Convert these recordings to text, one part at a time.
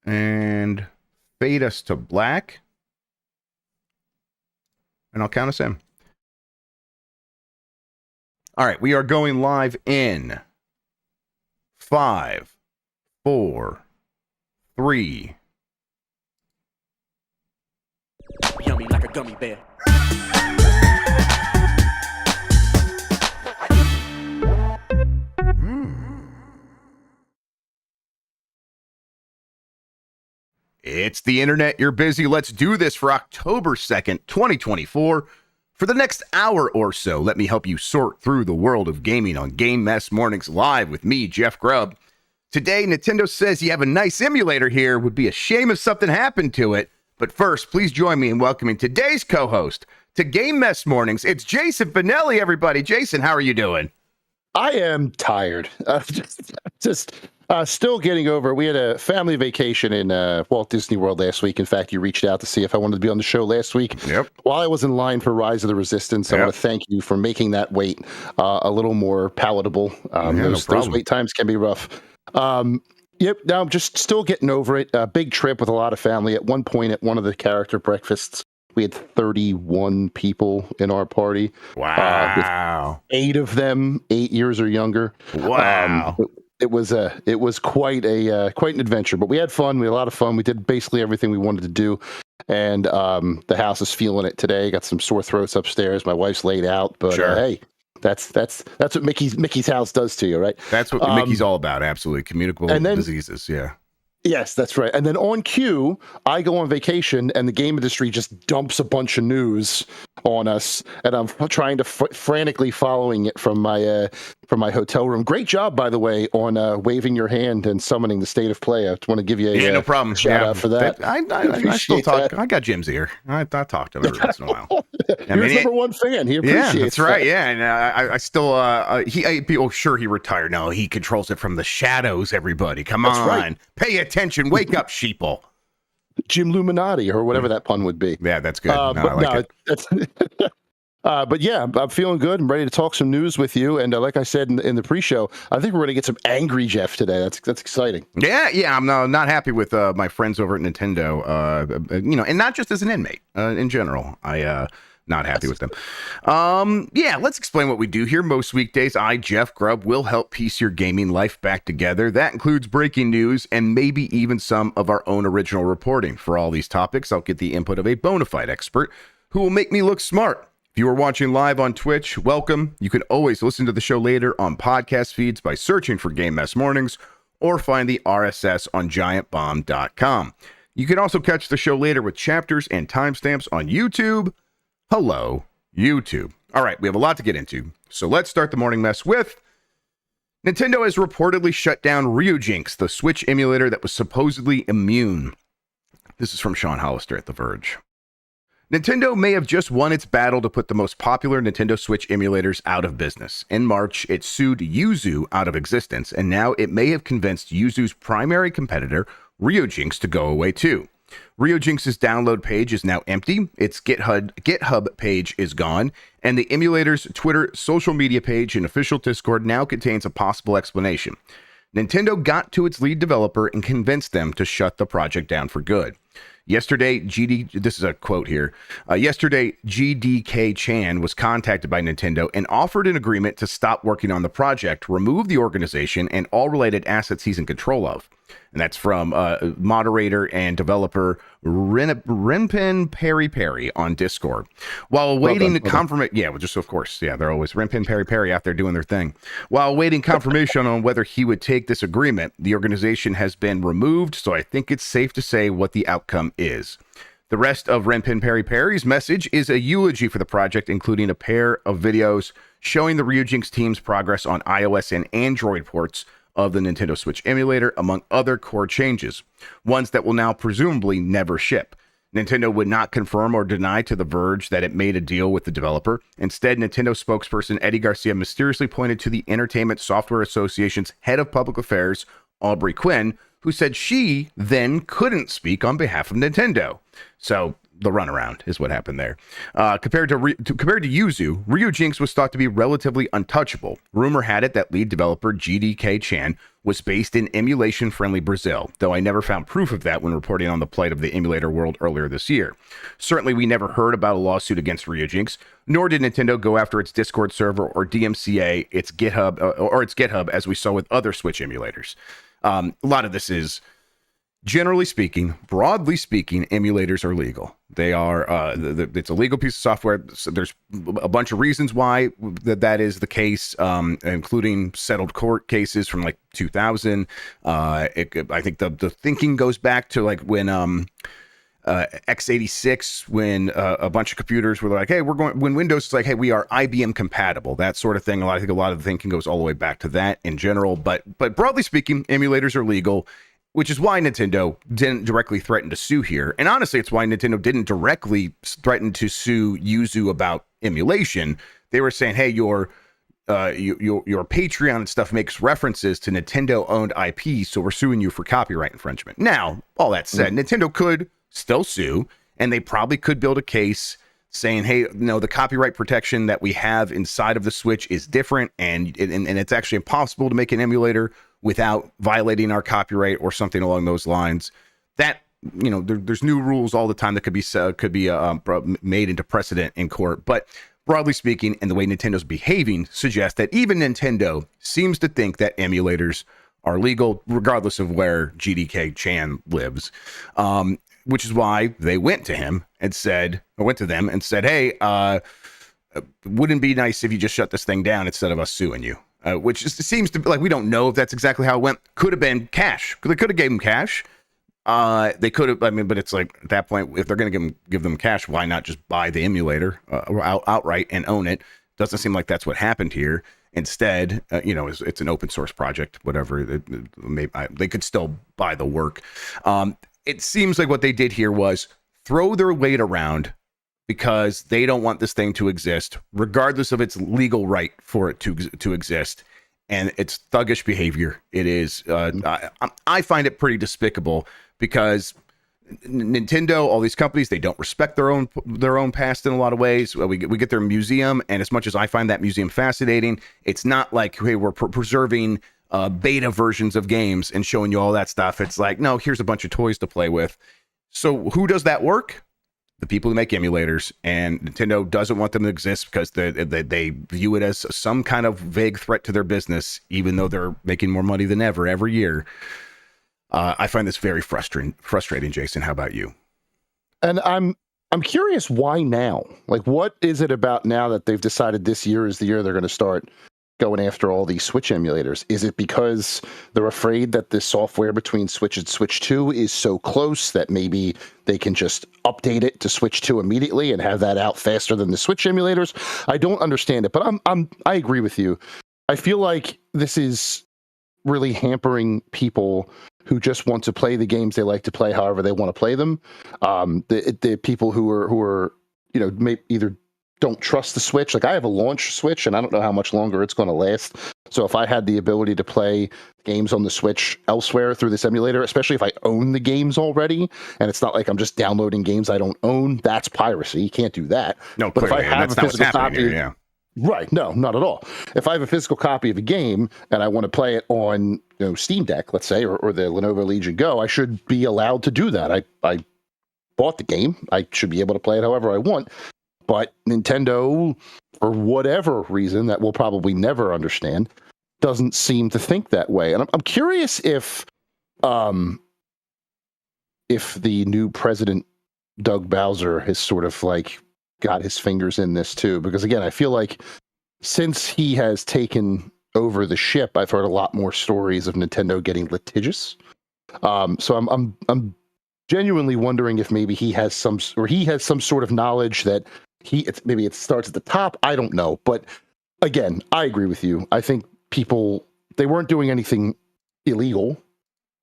and fade us to black. And I'll count us in. All right, we are going live in 5, 4, 3. Yummy like a gummy bear. It's the internet. You're busy. Let's do this for October 2nd, 2024. For the next hour or so, let me help you sort through the world of gaming on Game Mess Mornings Live with me, Jeff Grubb. Today, Nintendo says you have a nice emulator here. Would be a shame if something happened to it. But first, please join me in welcoming today's co-host to Game Mess Mornings. It's Jason Fanelli, everybody. Jason, how are you doing? I am tired. Just still getting over it. We had a family vacation in Walt Disney World last week. In fact, you reached out to see if I wanted to be on the show last week. Yep. While I was in line for Rise of the Resistance, I want to thank you for making that wait a little more palatable. Those wait times can be rough. Yep. Now I'm just still getting over it. A big trip with a lot of family. At one point, at one of the character breakfasts, we had 31 people in our party. Wow. 8 of them 8 years or younger. Wow. It was quite an adventure, but we had fun. We had a lot of fun. We did basically everything we wanted to do, and the house is feeling it today. Got some sore throats upstairs. My wife's laid out, but Sure. Hey, that's what Mickey's house does to you, right? That's what Mickey's all about. Absolutely, communicable diseases. Yeah. Yes, that's right. And then on cue, I go on vacation, and the game industry just dumps a bunch of news on us, and I'm trying to frantically following it from my hotel room. Great job, by the way, on waving your hand and summoning the state of play. I just want to give you a no problem. shout out for that. I still talk. I got Jim's ear. I talk to him every once in a while. You're his number one fan. He appreciates Yeah, that's right. that. Yeah, and I still sure he retired. No, he controls it from the shadows. Everybody, come on, right. Pay attention. Wake up, sheeple. Jim Luminati, or whatever that pun would be. Yeah, that's good. But yeah, I'm feeling good. I'm ready to talk some news with you. And like I said in the pre-show, I think we're going to get some angry Jeff today. That's exciting. Yeah. I'm not happy with my friends over at Nintendo. And not just as an inmate. In general, not happy with them. Let's explain what we do here. Most weekdays, I, Jeff Grubb, will help piece your gaming life back together. That includes breaking news and maybe even some of our own original reporting. For all these topics, I'll get the input of a bona fide expert who will make me look smart. If you are watching live on Twitch, welcome. You can always listen to the show later on podcast feeds by searching for Game Mess Mornings or find the RSS on giantbomb.com. You can also catch the show later with chapters and timestamps on YouTube. Hello, YouTube. All right, we have a lot to get into, so let's start the morning mess with Nintendo has reportedly shut down Ryujinx, the Switch emulator that was supposedly immune. This is from Sean Hollister at The Verge. Nintendo may have just won its battle to put the most popular Nintendo Switch emulators out of business. In March, it sued Yuzu out of existence, and now it may have convinced Yuzu's primary competitor, Ryujinx, to go away too. Ryujinx's download page is now empty, its GitHub page is gone, and the emulator's Twitter social media page and official Discord now contains a possible explanation. Nintendo got to its lead developer and convinced them to shut the project down for good. Yesterday, this is a quote here. Yesterday, GDK Chan was contacted by Nintendo and offered an agreement to stop working on the project, remove the organization, and all related assets he's in control of. And that's from moderator and developer Renpin Perry Perry on Discord. While awaiting the confirmation, they're always Renpin Perry Perry out there doing their thing. While awaiting confirmation on whether he would take this agreement, the organization has been removed, so I think it's safe to say what the outcome is. The rest of Renpin Perry Perry's message is a eulogy for the project, including a pair of videos showing the Ryujinx team's progress on iOS and Android ports of the Nintendo Switch emulator, among other core changes, ones that will now presumably never ship. Nintendo would not confirm or deny to The Verge that it made a deal with the developer. Instead, Nintendo spokesperson Eddie Garcia mysteriously pointed to the Entertainment Software Association's head of public affairs, Aubrey Quinn, who said she then couldn't speak on behalf of Nintendo. So the runaround is what happened there. Compared to Yuzu, Ryujinx was thought to be relatively untouchable. Rumor had it that lead developer GDK Chan was based in emulation-friendly Brazil, though I never found proof of that when reporting on the plight of the emulator world earlier this year. Certainly, we never heard about a lawsuit against Ryujinx, nor did Nintendo go after its Discord server or DMCA its GitHub, as we saw with other Switch emulators. A lot of this is, generally speaking, broadly speaking, emulators are legal. They are, it's a legal piece of software. So there's a bunch of reasons why that is the case, including settled court cases from like 2000. I think the thinking goes back to like when x86, when a bunch of computers were like, hey, when Windows is like, hey, we are IBM compatible, that sort of thing. I think a lot of the thinking goes all the way back to that in general. But broadly speaking, emulators are legal, which is why Nintendo didn't directly threaten to sue here. And honestly, it's why Nintendo didn't directly threaten to sue Yuzu about emulation. They were saying, hey, your Patreon and stuff makes references to Nintendo-owned IP, so we're suing you for copyright infringement. Now, all that said, Nintendo could still sue, and they probably could build a case saying, hey, no, the copyright protection that we have inside of the Switch is different, and it's actually impossible to make an emulator without violating our copyright or something along those lines. That, there's new rules all the time that could be made into precedent in court. But broadly speaking, and the way Nintendo's behaving suggests that even Nintendo seems to think that emulators are legal, regardless of where GDK Chan lives. Which is why they went to them and said, hey, wouldn't it be nice if you just shut this thing down instead of us suing you? Which seems to be like, we don't know if that's exactly how it went. Could have been cash. They could have gave them cash. They could have, but it's like at that point, if they're going to give them cash, why not just buy the emulator outright and own it? Doesn't seem like that's what happened here. Instead, it's an open source project, whatever. They could still buy the work. It seems like what they did here was throw their weight around because they don't want this thing to exist, regardless of its legal right for it to exist. And it's thuggish behavior. It is. I find it pretty despicable because Nintendo, all these companies, they don't respect their own past in a lot of ways. We get their museum, and as much as I find that museum fascinating, it's not like, hey, we're preserving beta versions of games and showing you all that stuff. It's like, no, here's a bunch of toys to play with. So who does that work? The people who make emulators, and Nintendo doesn't want them to exist because they view it as some kind of vague threat to their business, even though they're making more money than ever every year. I find this very frustrating, Jason. How about you? And I'm curious, why now? Like, what is it about now that they've decided this year is the year they're going to start going after all these Switch emulators? Is it because they're afraid that the software between Switch and Switch 2 is so close that maybe they can just update it to Switch 2 immediately and have that out faster than the Switch emulators? I don't understand it, but I agree with you. I feel like this is really hampering people who just want to play the games they like to play however they want to play them. The people who are either don't trust the Switch. Like, I have a launch Switch, and I don't know how much longer it's going to last. So if I had the ability to play games on the Switch elsewhere through this emulator, especially if I own the games already, and it's not like I'm just downloading games I don't own, that's piracy. You can't do that. No, but clearly, if I have a physical copy, here, yeah. Right, no, not at all. If I have a physical copy of a game and I want to play it on Steam Deck, let's say, or the Lenovo Legion Go, I should be allowed to do that. I bought the game. I should be able to play it however I want. But Nintendo, for whatever reason that we'll probably never understand, doesn't seem to think that way. And I'm curious if the new president, Doug Bowser, has sort of like got his fingers in this too. Because again, I feel like since he has taken over the ship, I've heard a lot more stories of Nintendo getting litigious. So I'm genuinely wondering if maybe he has some sort of knowledge that maybe it starts at the top. I don't know. But again, I agree with you. I think they weren't doing anything illegal.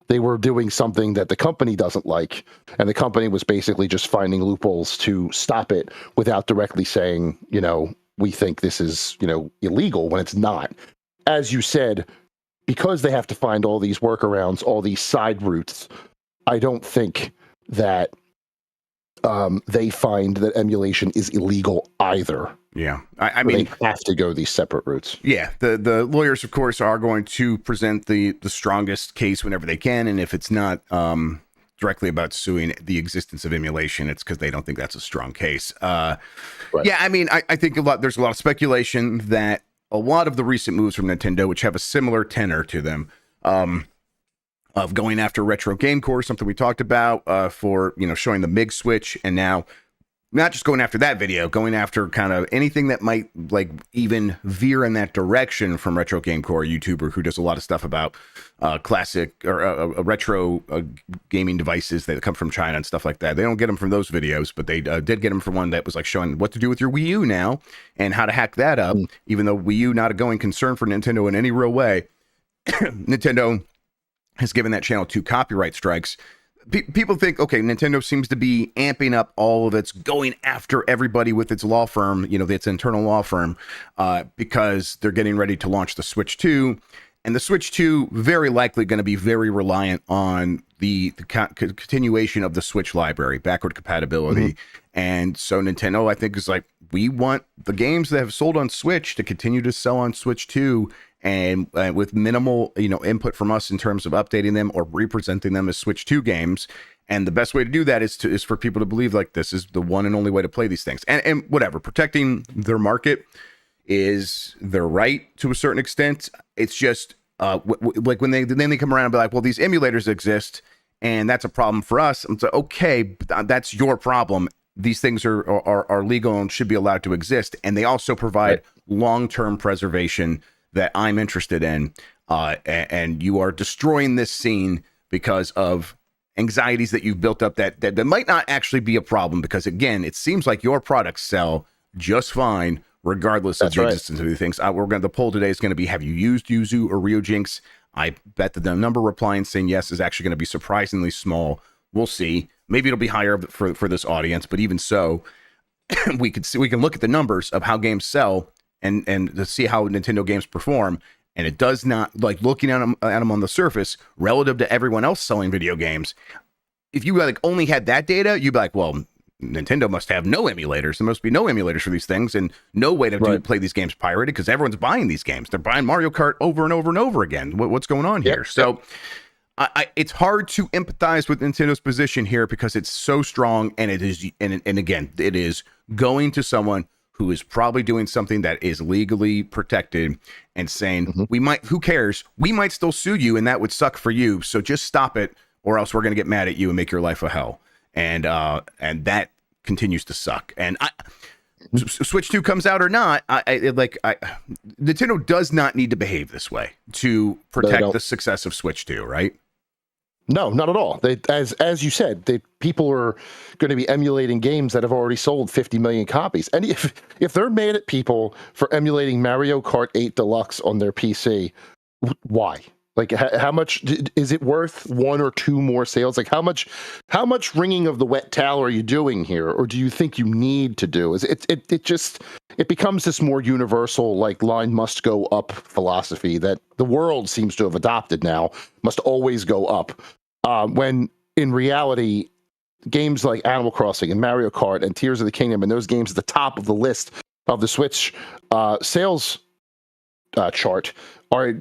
They were doing something that the company doesn't like. And the company was basically just finding loopholes to stop it without directly saying, we think this is, illegal when it's not. As you said, because they have to find all these workarounds, all these side routes, I don't think that they find that emulation is illegal either. Yeah, I mean, they have to go these separate routes. Yeah, the lawyers, of course, are going to present the strongest case whenever they can, and if it's not directly about suing the existence of emulation, it's because they don't think that's a strong case. Right. Yeah, I mean, I think there's a lot of speculation that a lot of the recent moves from Nintendo, which have a similar tenor to them, of going after retro game core, something we talked about, for showing the MIG switch, and now not just going after that video, going after kind of anything that might like even veer in that direction from Retro Game Core, a YouTuber who does a lot of stuff about classic or retro gaming devices that come from China and stuff like that. They don't get them from those videos, but they did get them from one that was like showing what to do with your Wii U now and how to hack that up, even though Wii U not a going concern for Nintendo in any real way. Nintendo has given that channel 2 copyright strikes. People think, okay, Nintendo seems to be amping up all of its going after everybody with its law firm, its internal law firm, because they're getting ready to launch the Switch 2. And the Switch 2 very likely going to be very reliant on the continuation of the Switch library, backward compatibility. And so Nintendo, I think, is like, we want the games that have sold on Switch to continue to sell on Switch 2, and with minimal, input from us in terms of updating them or representing them as Switch 2 games. And the best way to do that is for people to believe like this is the one and only way to play these things. And whatever, protecting their market is their right to a certain extent. It's just like when they come around and be like, well, these emulators exist and that's a problem for us. I'm like, okay, that's your problem. These things are legal and should be allowed to exist. And they also provide long-term preservation that I'm interested in, and you are destroying this scene because of anxieties that you've built up that might not actually be a problem, because again, it seems like your products sell just fine regardless of the existence of these things. The poll today is going to be, have you used Yuzu or Ryujinx? I bet that the number replying saying yes is actually going to be surprisingly small. We'll see. Maybe it'll be higher for this audience, but even so, we can look at the numbers of how games sell and to see how Nintendo games perform, and it does not, like, looking at them on the surface relative to everyone else selling video games. If you like only had that data, you'd be like, well, Nintendo must have no emulators. There must be no emulators for these things and no way to play these games pirated, because everyone's buying these games. They're buying Mario Kart over and over and over again. What's going on here? So it's hard to empathize with Nintendo's position here because it's so strong, and it is, and again, it is going to someone who is probably doing something that is legally protected and saying, who cares? We might still sue you, and that would suck for you. So just stop it, or else we're going to get mad at you and make your life a hell. And that continues to suck. And Switch 2 comes out or not, Nintendo does not need to behave this way to protect the success of Switch 2, right? No, not at all. As you said, people are going to be emulating games that have already sold 50 million copies. And if they're mad at people for emulating Mario Kart 8 Deluxe on their PC, why? Like, how much is it worth? 1 or 2 more sales? Like, how much wringing of the wet towel are you doing here, or do you think you need to do? It becomes this more universal, like, line must go up philosophy that the world seems to have adopted now. Must always go up. When in reality, games like Animal Crossing and Mario Kart and Tears of the Kingdom and those games at the top of the list of the Switch sales chart are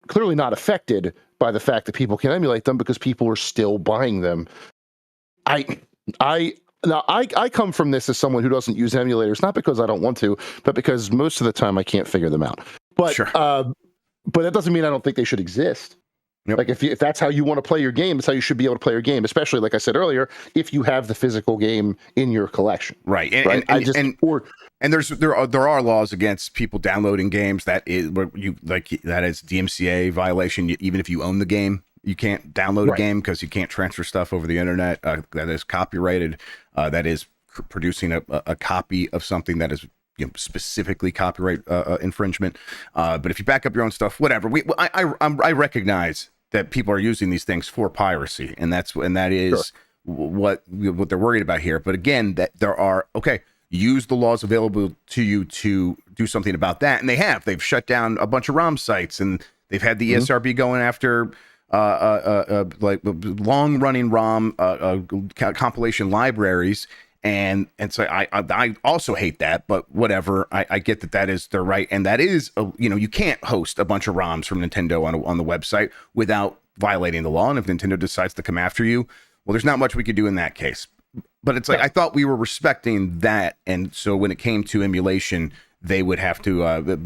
clearly not affected by the fact that people can emulate them, because people are still buying them. I come from this as someone who doesn't use emulators, not because I don't want to, but because most of the time I can't figure them out. But but that doesn't mean I don't think they should exist. Yep. Like, if that's how you want to play your game, it's how you should be able to play your game, especially, like I said earlier, if you have the physical game in your collection. Right. And there are laws against people downloading games that is DMCA violation. Even if you own the game, you can't download a game because you can't transfer stuff over the internet that is copyrighted. That is producing a copy of something that is specifically copyright infringement. But if you back up your own stuff, whatever. I recognize that people are using these things for piracy, and that is what they're worried about here. But again, that there are use the laws available to you to do something about that, and they've shut down a bunch of ROM sites, and they've had the ESRB going after like long running ROM compilation libraries. And so I also hate that, but whatever. I get that is their right, and that is you can't host a bunch of ROMs from Nintendo on the website without violating the law. And if Nintendo decides to come after you, well, there's not much we could do in that case. But it's like I thought we were respecting that, and so when it came to emulation, they would have to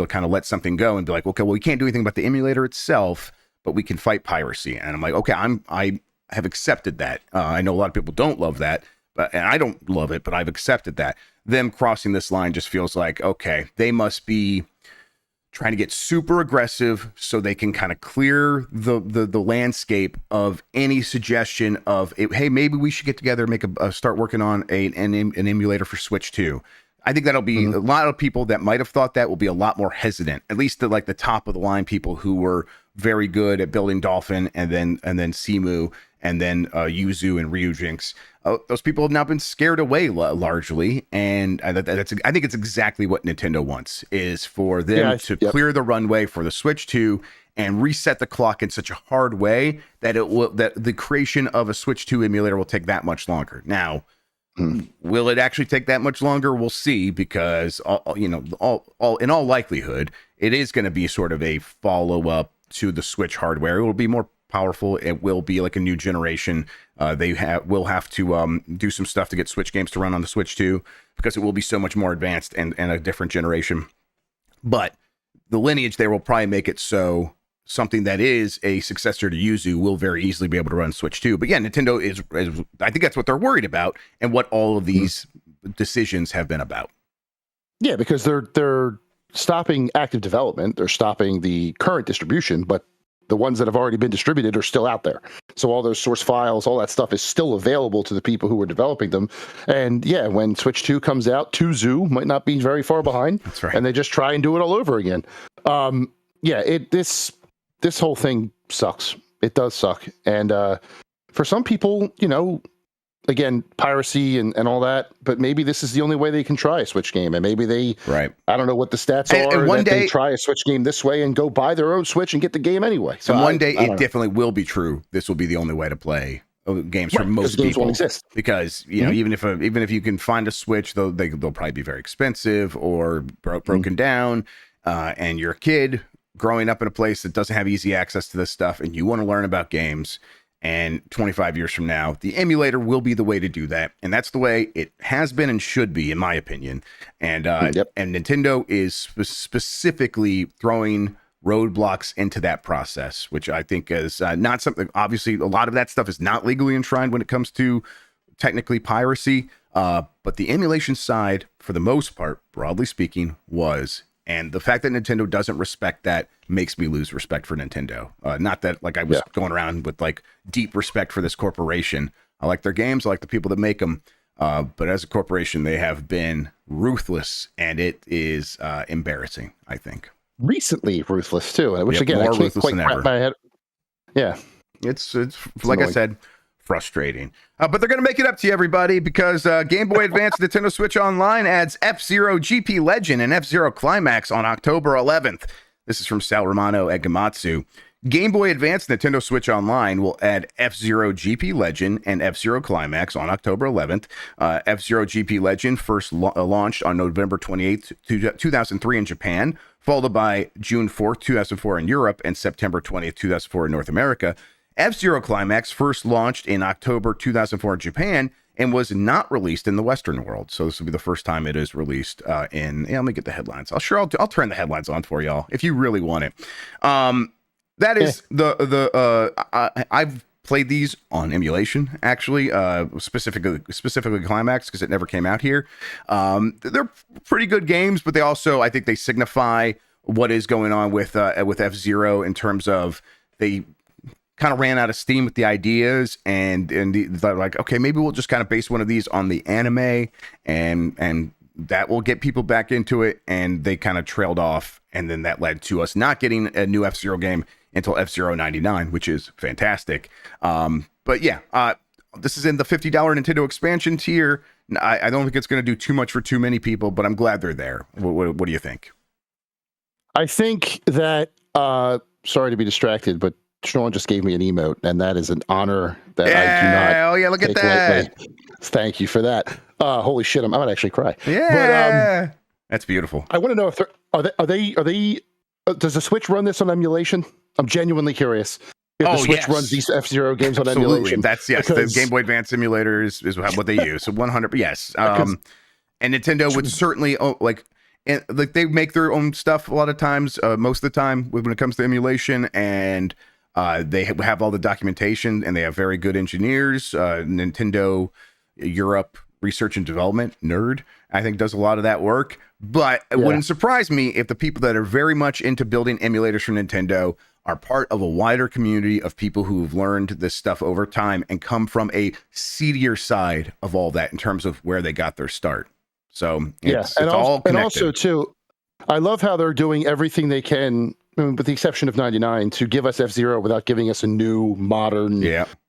kind of let something go and be like, okay, well, we can't do anything about the emulator itself, but we can fight piracy. And I'm like, okay, I have accepted that. I know a lot of people don't love that. And I don't love it, but I've accepted that. Them crossing this line just feels like, okay, they must be trying to get super aggressive so they can kind of clear the landscape of any suggestion of, hey, maybe we should get together and make start working on an emulator for Switch 2. I think that'll be a lot of people that might have thought that will be a lot more hesitant, at least the top of the line people who were very good at building Dolphin and then Simu and then Yuzu and Ryujinx. Those people have now been scared away largely, and I think it's exactly what Nintendo wants, is for them to clear the runway for the Switch 2 and reset the clock in such a hard way that that the creation of a Switch 2 emulator will take that much longer. Now, will it actually take that much longer? We'll see, because in all likelihood, it is going to be sort of a follow up to the Switch hardware. It will be more powerful. It will be like a new generation. They will have to do some stuff to get Switch games to run on the Switch 2, because it will be so much more advanced and a different generation. But the lineage there will probably make it so something that is a successor to Yuzu will very easily be able to run Switch 2. But yeah, Nintendo is I think that's what they're worried about, and what all of these decisions have been about. Yeah, because they're stopping active development, they're stopping the current distribution, but the ones that have already been distributed are still out there. So all those source files, all that stuff is still available to the people who are developing them. And yeah, when Switch 2 comes out, 2Zoo might not be very far behind. That's right. And they just try and do it all over again. This whole thing sucks. It does suck. And for some people, again, piracy and all that, but maybe this is the only way they can try a Switch game. And maybe I don't know what the stats are, and one day they try a Switch game this way and go buy their own Switch and get the game anyway. So one day it definitely will be true. This will be the only way to play games for most people. Won't exist. Because, even if you can find a Switch, they'll probably be very expensive or broken down, and you're a kid growing up in a place that doesn't have easy access to this stuff, and you want to learn about games. And 25 years from now, the emulator will be the way to do that. And that's the way it has been and should be, in my opinion. And and Nintendo is specifically throwing roadblocks into that process, which I think is not something, obviously, a lot of that stuff is not legally enshrined when it comes to technically piracy. But the emulation side, for the most part, broadly speaking, was. And the fact that Nintendo doesn't respect that makes me lose respect for Nintendo. Not that I was going around with deep respect for this corporation. I like their games. I like the people that make them. But as a corporation, they have been ruthless, and it is embarrassing, I think. Recently ruthless too, which again, I can't quite wrap my head. Yeah, it's like annoying. I said, frustrating. But they're going to make it up to you, everybody, because Game Boy Advance Nintendo Switch Online adds F-Zero GP Legend and F-Zero Climax on October 11th. This is from Sal Romano at Gamatsu. Game Boy Advance Nintendo Switch Online will add F-Zero GP Legend and F-Zero Climax on October 11th. F-Zero GP Legend first launched on November 28th, 2003 in Japan, followed by June 4th, 2004 in Europe, and September 20th, 2004 in North America. F-Zero Climax first launched in October 2004 in Japan and was not released in the Western world. So this will be the first time it is released let me get the headlines. I'll turn the headlines on for y'all if you really want it. That is I've played these on emulation, actually, specifically Climax, because it never came out here. They're pretty good games, but they also, I think they signify what is going on with F-Zero in terms of they kind of ran out of steam with the ideas, and they're like, okay, maybe we'll just kind of base one of these on the anime, and that will get people back into it. And they kind of trailed off, and then that led to us not getting a new F-Zero game until F-Zero 99, which is fantastic. But yeah, this is in the $50 Nintendo expansion tier. I don't think it's going to do too much for too many people, but I'm glad they're there. What do you think? I think that, sorry to be distracted, but Sean just gave me an emote, and that is an honor that I do not. Oh yeah, look at take that. lightly. Thank you for that. Holy shit, I might actually cry. Yeah, but, that's beautiful. I want to know if are they does the Switch run this on emulation? I'm genuinely curious. If the Switch runs these F-Zero games on emulation. That's the Game Boy Advance emulator is what they use. So 100, yes. And Nintendo would certainly like they make their own stuff a lot of times, most of the time when it comes to emulation, and they have all the documentation, and they have very good engineers. Nintendo Europe Research and Development, nerd, I think does a lot of that work. But it wouldn't surprise me if the people that are very much into building emulators for Nintendo are part of a wider community of people who've learned this stuff over time and come from a seedier side of all that in terms of where they got their start. So it's all connected. And also too, I love how they're doing everything they can, with the exception of 99, to give us F-Zero without giving us a new modern,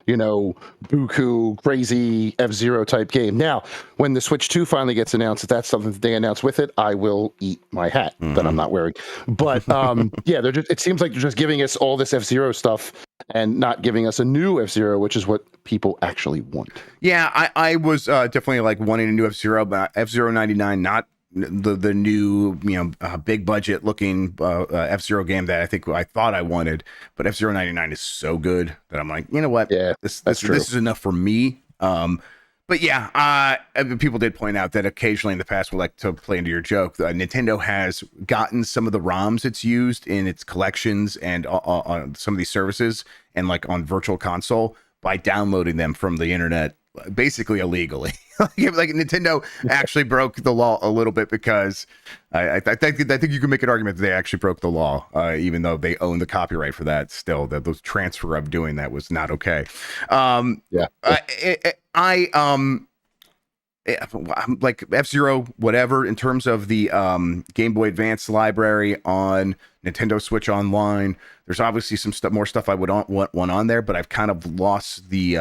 buku, crazy F-Zero type game. Now, when the Switch 2 finally gets announced, if that's something that they announce with it, I will eat my hat that I'm not wearing. But it seems like they're just giving us all this F-Zero stuff and not giving us a new F-Zero, which is what people actually want. Yeah, I was definitely like wanting a new F-Zero, but F-Zero 99, not the new big budget looking F-Zero game that I thought I wanted, but F-Zero 99 is so good that I'm like, you know what, this is enough for me. But yeah, people did point out that occasionally in the past, we like to play into your joke, Nintendo has gotten some of the ROMs it's used in its collections and on some of these services and like on Virtual Console by downloading them from the internet, basically illegally. Like Nintendo actually broke the law a little bit, because I think you can make an argument that they actually broke the law, even though they own the copyright for that. Still, that those transfer of doing that was not okay. Like F-Zero, whatever, in terms of the Game Boy Advance library on Nintendo Switch Online. There's obviously some more stuff I would want on there, but I've kind of lost the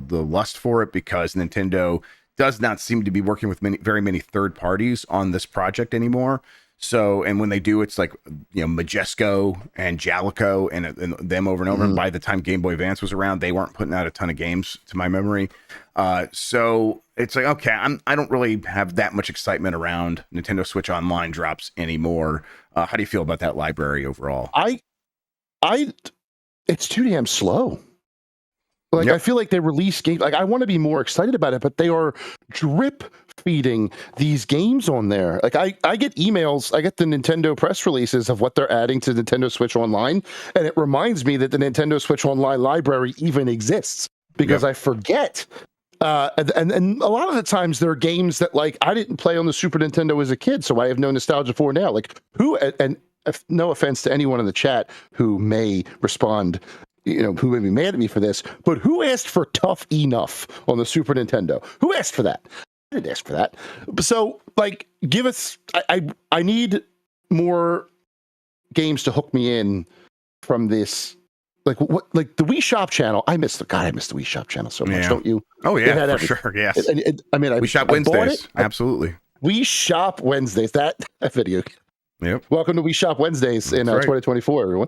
lust for it, because Nintendo does not seem to be working with very many third parties on this project anymore. So, and when they do, it's like, Majesco and Jalico and them over and over. And by the time Game Boy Advance was around, they weren't putting out a ton of games, to my memory. So it's like, okay, I don't really have that much excitement around Nintendo Switch Online drops anymore. How do you feel about that library overall? It's too damn slow. Like, I feel like they release games. Like, I want to be more excited about it, but they are drip feeding these games on there. Like, I get emails, I get the Nintendo press releases of what they're adding to Nintendo Switch Online, and it reminds me that the Nintendo Switch Online library even exists, because I forget. And a lot of the times there are games that, like, I didn't play on the Super Nintendo as a kid, so I have no nostalgia for now. Like, no offense to anyone in the chat who may respond, who may be mad at me for this, but who asked for Tough Enough on the Super Nintendo? Who asked for that? I didn't ask for that. So, like, give us, I need more games to hook me in from this. Like, what, like the Wii Shop channel, I miss the Wii Shop channel so much, don't you? Oh yeah, for sure. Yes. Wii Shop Wednesdays. Absolutely. Wii Shop Wednesdays, that video. Yep. Welcome to Wii Shop Wednesdays in 2024, everyone.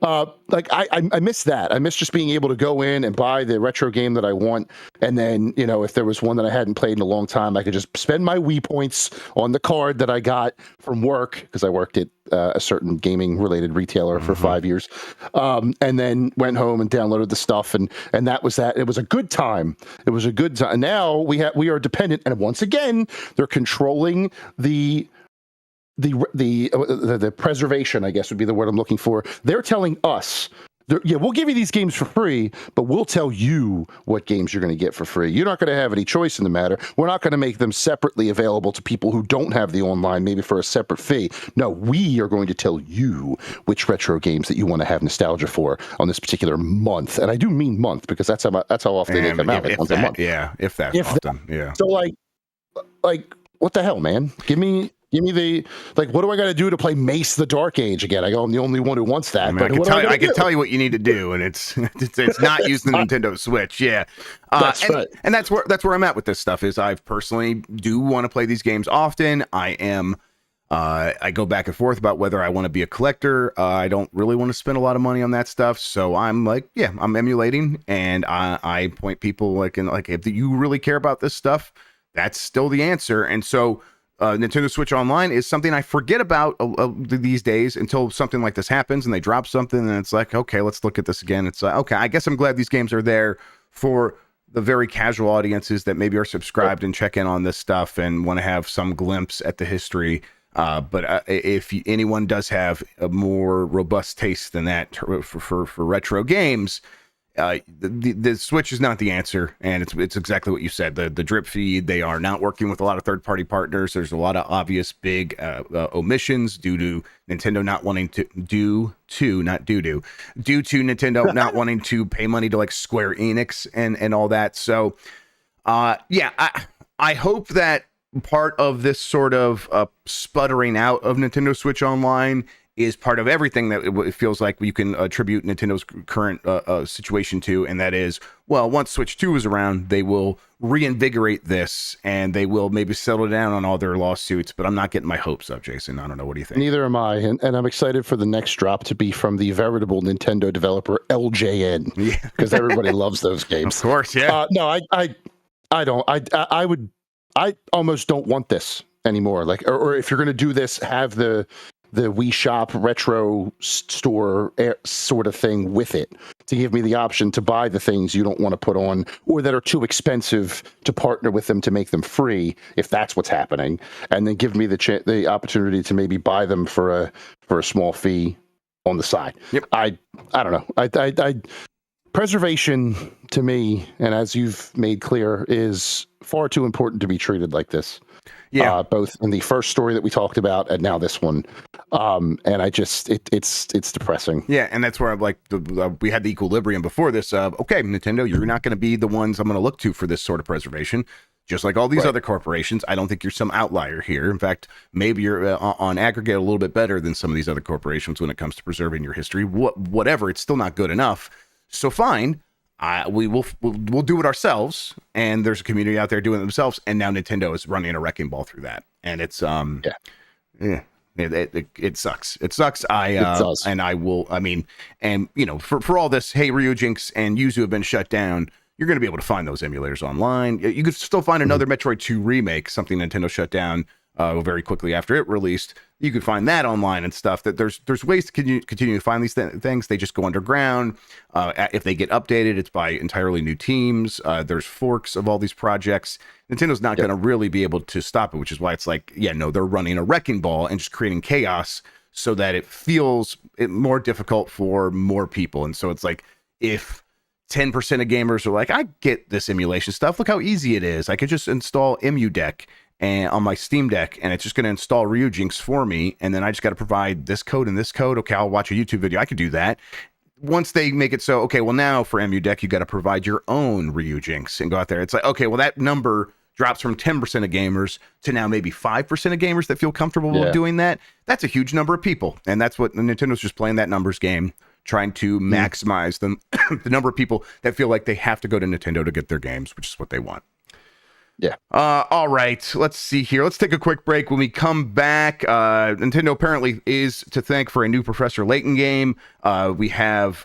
I miss that. I miss just being able to go in and buy the retro game that I want, and then if there was one that I hadn't played in a long time, I could just spend my Wii points on the card that I got from work, because I worked at a certain gaming related retailer for 5 years, and then went home and downloaded the stuff, and that was that. It was a good time. It was a good time. Now we are dependent, and once again they're controlling the preservation, I guess would be the word I'm looking for. They're telling us, we'll give you these games for free, but we'll tell you what games you're going to get for free. You're not going to have any choice in the matter. We're not going to make them separately available to people who don't have the online, maybe for a separate fee. No, we are going to tell you which retro games that you want to have nostalgia for on this particular month. And I do mean month, because that's how often they come out, like once a month. Yeah, if that often. Yeah. So like what the hell, man? Give me the, like, what do I got to do to play Mace the Dark Age again? I'm the only one who wants that. I can tell you what you need to do, and it's not using the Nintendo Switch. Yeah, that's right. And that's where I'm at with this stuff. Is I personally do want to play these games often. I am I go back and forth about whether I want to be a collector. I don't really want to spend a lot of money on that stuff. So I'm like, yeah, I'm emulating, and I point people like, if you really care about this stuff, that's still the answer. And so Nintendo Switch Online is something I forget about these days until something like this happens and they drop something and it's like, okay, let's look at this again. It's like, okay, I guess I'm glad these games are there for the very casual audiences that maybe are subscribed and check in on this stuff and want to have some glimpse at the history. But if anyone does have a more robust taste than that for retro games, the Switch is not the answer, and it's exactly what you said. The drip feed, they are not working with a lot of third-party partners. There's a lot of obvious big omissions due to Nintendo not wanting to due to Nintendo not wanting to pay money to like Square Enix and all that. So yeah, I hope that part of this sort of sputtering out of Nintendo Switch Online is part of everything that it feels like you can attribute Nintendo's current situation to, and that is, well, once Switch 2 is around, they will reinvigorate this, and they will maybe settle down on all their lawsuits, but I'm not getting my hopes up, Jason. I don't know. What do you think? Neither am I, and I'm excited for the next drop to be from the veritable Nintendo developer LJN, because everybody loves those games. Of course, yeah. No, I don't. I almost don't want this anymore. Like, or if you're going to do this, have the Wii Shop retro store sort of thing with it to give me the option to buy the things you don't want to put on or that are too expensive to partner with them to make them free, if that's what's happening, and then give me the opportunity to maybe buy them for a small fee on the side. Yep. I don't know. I preservation to me, and as you've made clear, is far too important to be treated like this. Yeah, both in the first story that we talked about and now this one, and I just it's depressing. Yeah, and that's where I'm like, we had the equilibrium before this. Okay, Nintendo, you're not going to be the ones I'm going to look to for this sort of preservation. Just like all these other corporations, I don't think you're some outlier here. In fact, maybe you're on aggregate a little bit better than some of these other corporations when it comes to preserving your history. Whatever, it's still not good enough. So fine. We'll do it ourselves, and there's a community out there doing it themselves, and now Nintendo is running a wrecking ball through that, and it's it sucks. It sucks. It does. And I will. I mean, and you know, for all this, hey, Ryujinx and Yuzu have been shut down. You're going to be able to find those emulators online. You could still find another Metroid 2 remake, something Nintendo shut down very quickly after it released. You could find that online and stuff. That there's ways to continue to find these things. They just go underground. If they get updated, it's by entirely new teams. There's forks of all these projects. Nintendo's not going to really be able to stop it, which is why it's like, yeah, no, they're running a wrecking ball and just creating chaos so that it feels more difficult for more people. And so it's like, if 10% of gamers are like, I get this emulation stuff. Look how easy it is. I could just install EmuDeck and on my Steam Deck, and it's just going to install Ryujinx for me, and then I just got to provide this code and this code. Okay, I'll watch a YouTube video. I could do that. Once they make it so, okay, well, now for EmuDeck, you got to provide your own Ryujinx and go out there. It's like, okay, well, that number drops from 10% of gamers to now maybe 5% of gamers that feel comfortable with doing that. That's a huge number of people, and that's what Nintendo's just playing that numbers game, trying to maximize the number of people that feel like they have to go to Nintendo to get their games, which is what they want. Yeah. All right. Let's see here. Let's take a quick break. When we come back, Nintendo apparently is to thank for a new Professor Layton game. We have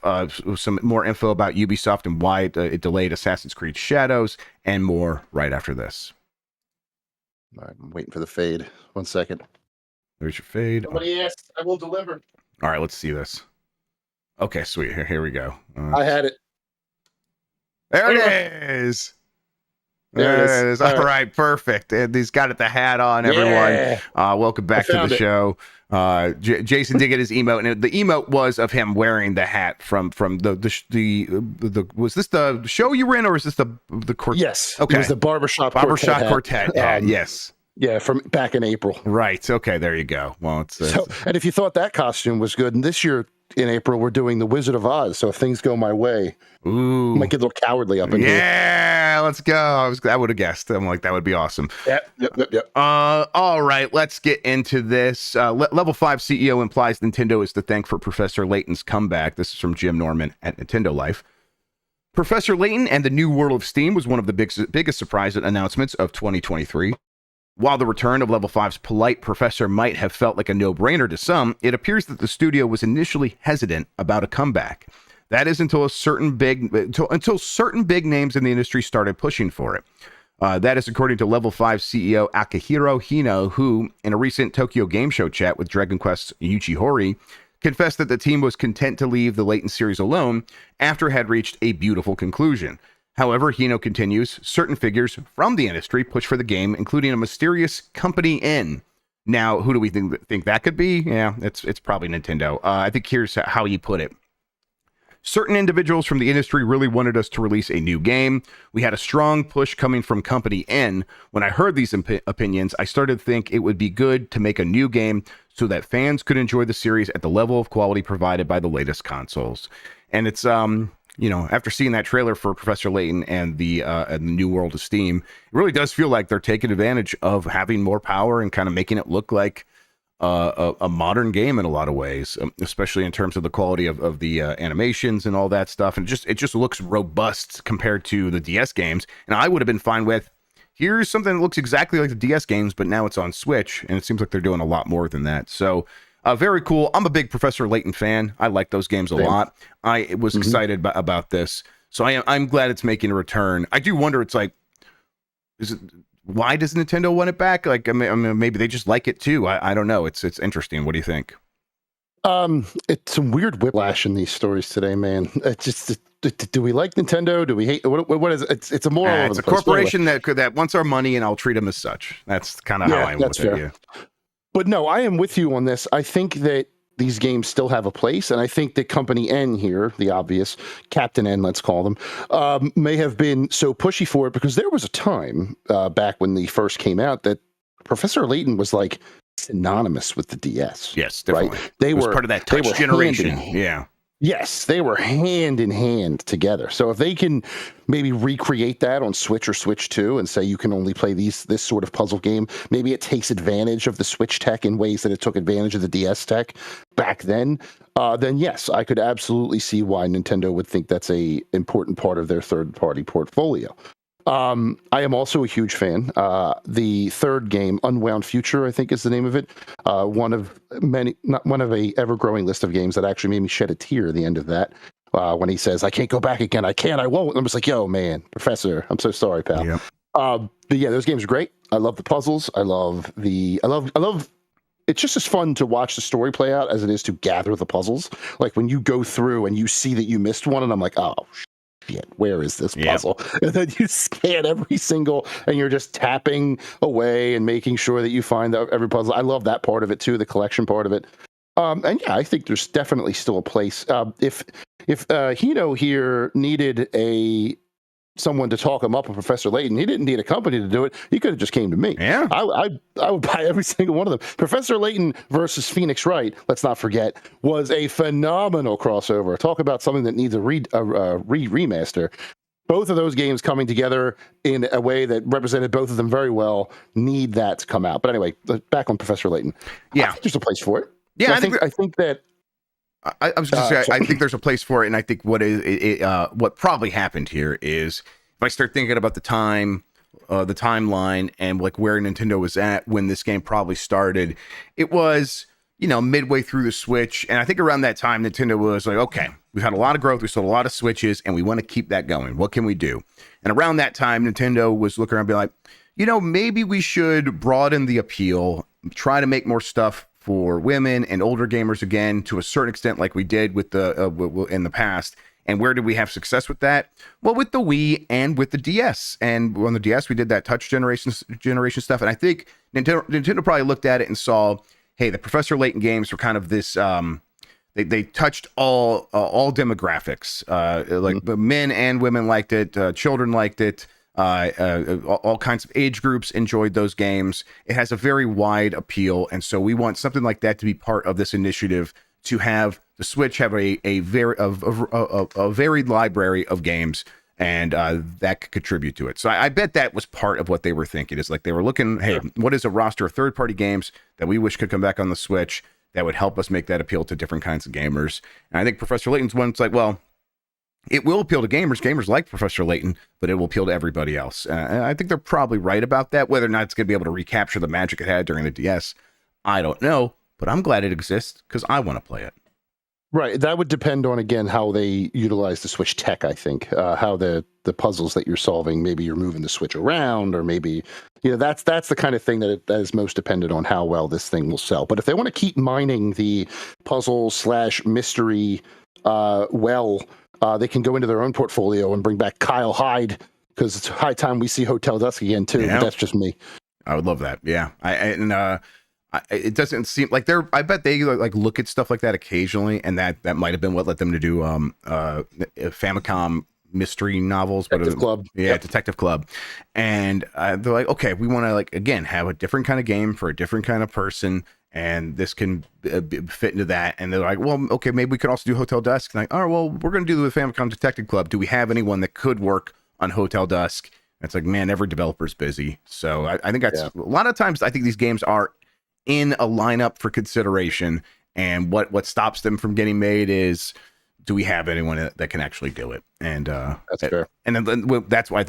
some more info about Ubisoft and why it delayed Assassin's Creed Shadows, and more right after this. All right, I'm waiting for the fade. 1 second. There's your fade. Somebody asked. I will deliver. All right. Let's see this. Okay, sweet. Here we go. I had it. There it is. There it is. All right, perfect. And he's got the hat on, everyone. Welcome back to the show. Jason did get his emote, and the emote was of him wearing the hat from the was this the show you were in, or was this the quartet? Yes. Okay. It was the barbershop quartet. Yes. Yeah, from back in April. Right. Okay, there you go. Well, it's and if you thought that costume was good, and this year in April we're doing the Wizard of Oz, so if things go my way, I might get a little cowardly up in here. Yeah, let's go. I would have guessed. I'm like, that would be awesome. Yep. All right, let's get into this. Level 5 CEO implies Nintendo is to thank for Professor Layton's comeback. This is from Jim Norman at Nintendo Life. Professor Layton and the New World of Steam was one of the biggest surprise announcements of 2023. While the return of Level 5's polite professor might have felt like a no-brainer to some, it appears that the studio was initially hesitant about a comeback. That is until certain big names in the industry started pushing for it. That is according to Level 5 CEO Akihiro Hino, who, in a recent Tokyo Game Show chat with Dragon Quest's Yuichi Horii, confessed that the team was content to leave the Layton series alone after it had reached a beautiful conclusion. However, Hino continues, certain figures from the industry push for the game, including a mysterious Company N. Now, who do we think that could be? Yeah, it's probably Nintendo. I think here's how he put it. Certain individuals from the industry really wanted us to release a new game. We had a strong push coming from Company N. When I heard these opinions, I started to think it would be good to make a new game so that fans could enjoy the series at the level of quality provided by the latest consoles. And it's, after seeing that trailer for Professor Layton and the New World of Steam, it really does feel like they're taking advantage of having more power and kind of making it look like a modern game in a lot of ways, especially in terms of the quality of the animations and all that stuff. And it just looks robust compared to the DS games. And I would have been fine with, here's something that looks exactly like the DS games, but now it's on Switch. And it seems like they're doing a lot more than that. So very cool. I'm a big Professor Layton fan. I like those games a lot. I was excited about this. So I'm glad it's making a return. I do wonder, it's like, why does Nintendo want it back? Like, I mean, maybe they just like it too. I don't know. It's interesting. What do you think? It's some weird whiplash in these stories today, man. It's just, do we like Nintendo? Do we hate? What is it? It's a moral. It's a corporation that wants our money, and I'll treat them as such. That's kind of how I am with it. Yeah. But no, I am with you on this. I think that these games still have a place, and I think that Company N here, the obvious Captain N, let's call them, may have been so pushy for it because there was a time back when they first came out that Professor Layton was like synonymous with the DS. Yes, definitely. Right? They were part of that touch generation. Yeah. Yes, they were hand in hand together. So if they can maybe recreate that on Switch or Switch 2 and say you can only play this sort of puzzle game, maybe it takes advantage of the Switch tech in ways that it took advantage of the DS tech back then yes, I could absolutely see why Nintendo would think that's a important part of their third-party portfolio. I am also a huge fan. The third game, Unwound Future, I think is the name of it. One of a ever-growing list of games that actually made me shed a tear at the end of that. When he says, "I can't go back again. I can't. I won't." And I'm just like, "Yo, man, Professor, I'm so sorry, pal." Yep. But yeah, those games are great. I love the puzzles. I love. It's just as fun to watch the story play out as it is to gather the puzzles. Like when you go through and you see that you missed one, and I'm like, "Oh, shit, where is this puzzle?" Yep. And then you scan every single, and you're just tapping away and making sure that you find every puzzle. I love that part of it too, the collection part of it. And yeah, I think there's definitely still a place. If Hino here needed someone to talk him up with Professor Layton, he didn't need a company to do it. He could have just came to me. Yeah, I would buy every single one of them. Professor Layton versus Phoenix Wright, let's not forget, was a phenomenal crossover. Talk about something that needs a remaster. Both of those games coming together in a way that represented both of them very well need that to come out. But anyway, back on Professor Layton. Yeah, I think there's a place for it. Yeah, I think that. I was just saying, I think there's a place for it, and I think what probably happened here is if I start thinking about the timeline, and like where Nintendo was at when this game probably started, it was midway through the Switch, and I think around that time Nintendo was like, okay, we've had a lot of growth, we sold a lot of Switches, and we want to keep that going. What can we do? And around that time, Nintendo was looking around and be like, maybe we should broaden the appeal, try to make more stuff for women and older gamers again, to a certain extent, like we did with the in the past. And where did we have success with that? Well, with the Wii and with the DS. And on the DS, we did that touch generation stuff. And I think Nintendo probably looked at it and saw, hey, the Professor Layton games were kind of this. They touched all demographics. Like men and women liked it. Children liked it. All kinds of age groups enjoyed those games. It has a very wide appeal, and so we want something like that to be part of this initiative, to have the Switch have a varied library of games, and that could contribute to it. So I bet that was part of what they were thinking. Is like they were looking, hey, what is a roster of third-party games that we wish could come back on the Switch that would help us make that appeal to different kinds of gamers? And I think Professor Layton's one. It's like, well, it will appeal to gamers. Gamers like Professor Layton, but it will appeal to everybody else. And I think they're probably right about that. Whether or not it's going to be able to recapture the magic it had during the DS, I don't know. But I'm glad it exists because I want to play it. Right. That would depend on, again, how they utilize the Switch tech, I think. How the puzzles that you're solving, maybe you're moving the Switch around, or maybe, that's the kind of thing that is most dependent on how well this thing will sell. But if they want to keep mining the puzzle/mystery they can go into their own portfolio and bring back Kyle Hyde, because it's high time we see Hotel Dusk again too. Yeah. But that's just me. I would love that. Yeah. It doesn't seem like I bet they like look at stuff like that occasionally, and that might have been what led them to do Famicom mystery novels, Detective Club. Yeah, yep. Detective Club. And they're like, okay, we want to again have a different kind of game for a different kind of person, and this can fit into that. And they're like, well, okay, maybe we could also do Hotel Dusk. And all right, well, we're going to do the Famicom Detective Club. Do we have anyone that could work on Hotel Dusk? And it's like, man, every developer's busy. So I think that's a lot of times. I think these games are in a lineup for consideration, and what stops them from getting made is, do we have anyone that can actually do it? And that's fair. And then that's why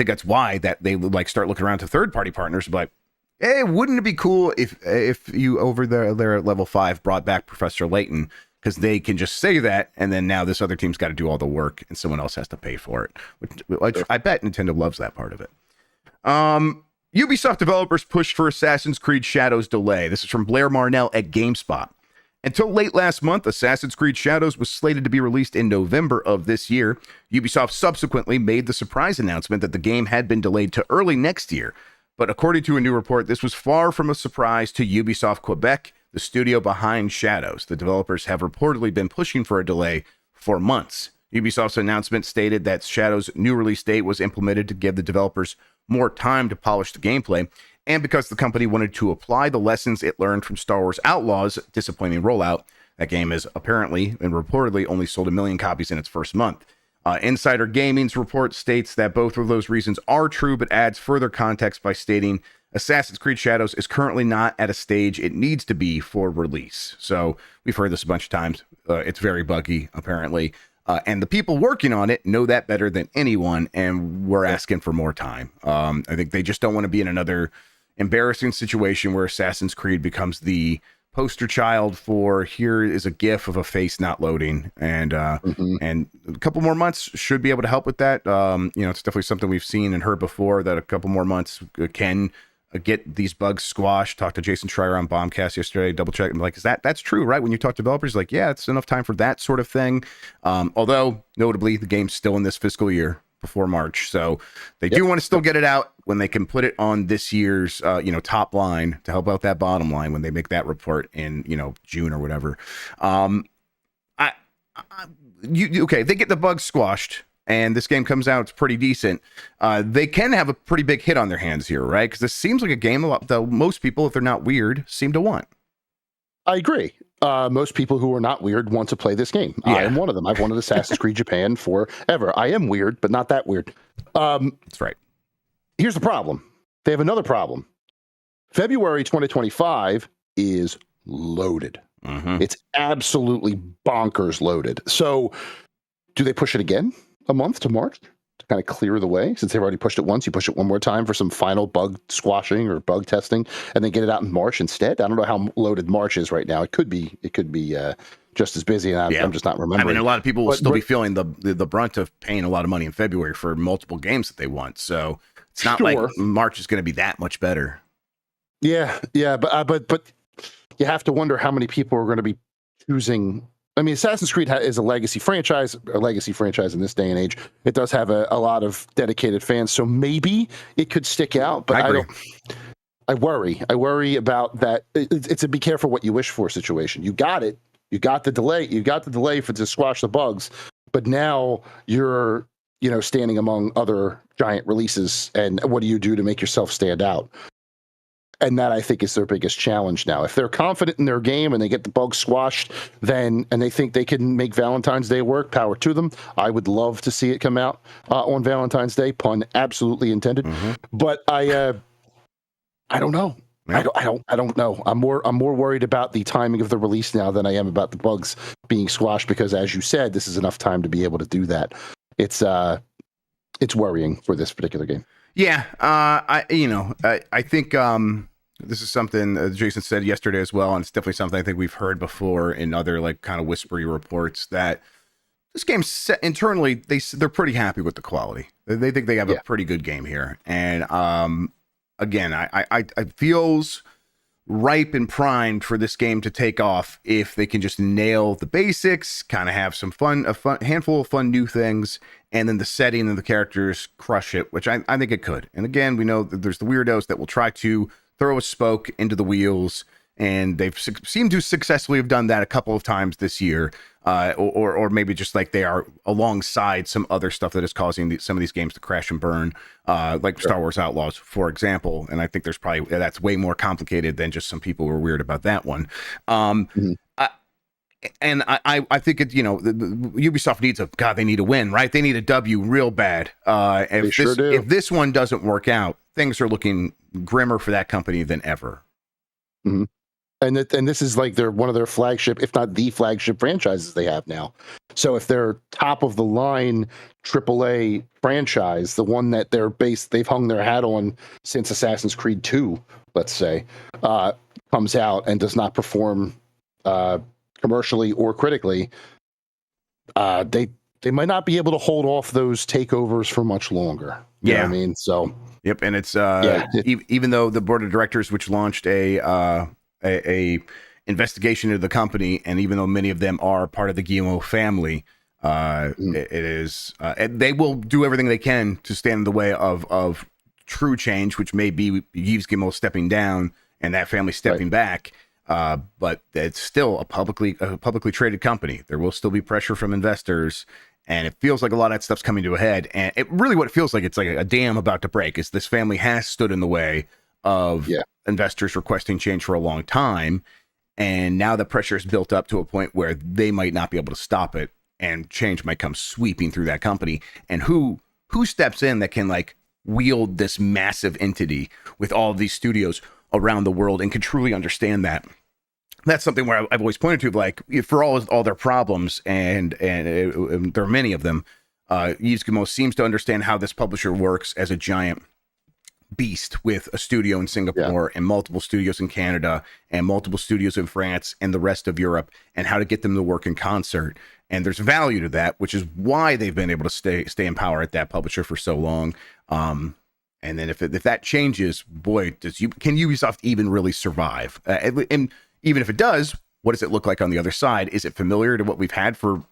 that they would start looking around to third-party partners, like, hey, wouldn't it be cool if you over there at level 5 brought back Professor Layton, because they can just say that, and then now this other team's got to do all the work and someone else has to pay for it, which I bet Nintendo loves that part of it. Ubisoft developers pushed for Assassin's Creed Shadows delay. This is from Blair Marnell at GameSpot. Until late last month, Assassin's Creed Shadows was slated to be released in November of this year. Ubisoft subsequently made the surprise announcement that the game had been delayed to early next year. But according to a new report, this was far from a surprise to Ubisoft Quebec, the studio behind Shadows. The developers have reportedly been pushing for a delay for months. Ubisoft's announcement stated that Shadows' new release date was implemented to give the developers more time to polish the gameplay, and because the company wanted to apply the lessons it learned from Star Wars Outlaws' disappointing rollout. That game has apparently and reportedly only sold 1 million copies in its first month. Insider Gaming's report states that both of those reasons are true, but adds further context by stating Assassin's Creed Shadows is currently not at a stage it needs to be for release. So we've heard this a bunch of times. It's very buggy, apparently. And the people working on it know that better than anyone, and we're asking for more time. I think they just don't want to be in another embarrassing situation where Assassin's Creed becomes the poster child for, here is a GIF of a face not loading, and and a couple more months should be able to help with that. It's definitely something we've seen and heard before, that a couple more months can get these bugs squashed. Talked to Jason Schreier on Bombcast yesterday, double check. I'm like, that's true, right? When you talk to developers, like, yeah, it's enough time for that sort of thing. Although notably, the game's still in this fiscal year before March, so they do want to still get it out when they can put it on this year's top line to help out that bottom line when they make that report in June or whatever. Okay, they get the bugs squashed and this game comes out, it's pretty decent. They can have a pretty big hit on their hands here, right? Because this seems like a game that most people, if they're not weird, seem to want. I agree. Most people who are not weird want to play this game. Yeah. I am one of them. I've wanted Assassin's Creed Japan forever. I am weird, but not that weird. That's right. Here's the problem. They have another problem. February 2025 is loaded. Mm-hmm. It's absolutely bonkers loaded. So do they push it again a month to March to kind of clear the way? Since they've already pushed it once, you push it one more time for some final bug squashing or bug testing, and then get it out in March instead. I don't know how loaded March is right now. It could be just as busy, and I'm just not remembering. I mean, a lot of people will still be feeling the brunt of paying a lot of money in February for multiple games that they want. So it's not like March is going to be that much better. Yeah, but you have to wonder how many people are going to be choosing. I mean, Assassin's Creed is a legacy franchise in this day and age. It does have a lot of dedicated fans, so maybe it could stick out. But I worry about that. It's a be careful what you wish for situation. You got it. You got the delay. You got the delay to squash the bugs, but now you're standing among other giant releases, and what do you do to make yourself stand out? And that, I think, is their biggest challenge now. If they're confident in their game and they get the bugs squashed, and they think they can make Valentine's Day work, power to them. I would love to see it come out on Valentine's Day, pun absolutely intended. Mm-hmm. But I don't know. Yeah. I don't know. I'm more worried about the timing of the release now than I am about the bugs being squashed, because, as you said, this is enough time to be able to do that. it's worrying for this particular game. Yeah, I think this is something Jason said yesterday as well, and it's definitely something I think we've heard before in other like kind of whispery reports that this game's set internally. They're pretty happy with the quality. They think they have a pretty good game here, and again, I feels ripe and primed for this game to take off if they can just nail the basics, kind of have some handful of fun new things, and then the setting and the characters crush it, which I think it could. And again, we know that there's the weirdos that will try to throw a spoke into the wheels, and they've seemed to successfully have done that a couple of times this year, or maybe just like they are alongside some other stuff that is causing some of these games to crash and burn, like Star Wars Outlaws, for example. And I think there's probably that's way more complicated than just some people were weird about that one. I think it, Ubisoft needs they need a win, right? They need a W real bad. If this one doesn't work out, things are looking grimmer for that company than ever. Mm-hmm. And this is like one of their flagship, if not the flagship franchises they have now. So if their top of the line AAA franchise, the one that they've hung their hat on since Assassin's Creed 2, let's say, comes out and does not perform commercially or critically, they might not be able to hold off those takeovers for much longer. You know what I mean? So yep, and it's even though the board of directors, which launched a investigation into the company, and even though many of them are part of the Guillemot family, it is they will do everything they can to stand in the way of true change, which may be Yves Guillemot stepping down and that family stepping back. But it's still a publicly traded company. There will still be pressure from investors, and it feels like a lot of that stuff's coming to a head. And what it feels like, it's like a dam about to break. Is this family has stood in the way of investors requesting change for a long time, and now the pressure is built up to a point where they might not be able to stop it, and change might come sweeping through that company. And who steps in that can like wield this massive entity with all of these studios around the world and can truly understand that? That's something where I've always pointed to, like, for all their problems, and there are many of them, Yves Guillemot seems to understand how this publisher works as a giant beast with a studio in Singapore and multiple studios in Canada and multiple studios in France and the rest of Europe, and how to get them to work in concert. And there's value to that, which is why they've been able to stay in power at that publisher for so long. And then if that changes, boy, can Ubisoft even really survive? And even if it does, what does it look like on the other side? Is it familiar to what we've had for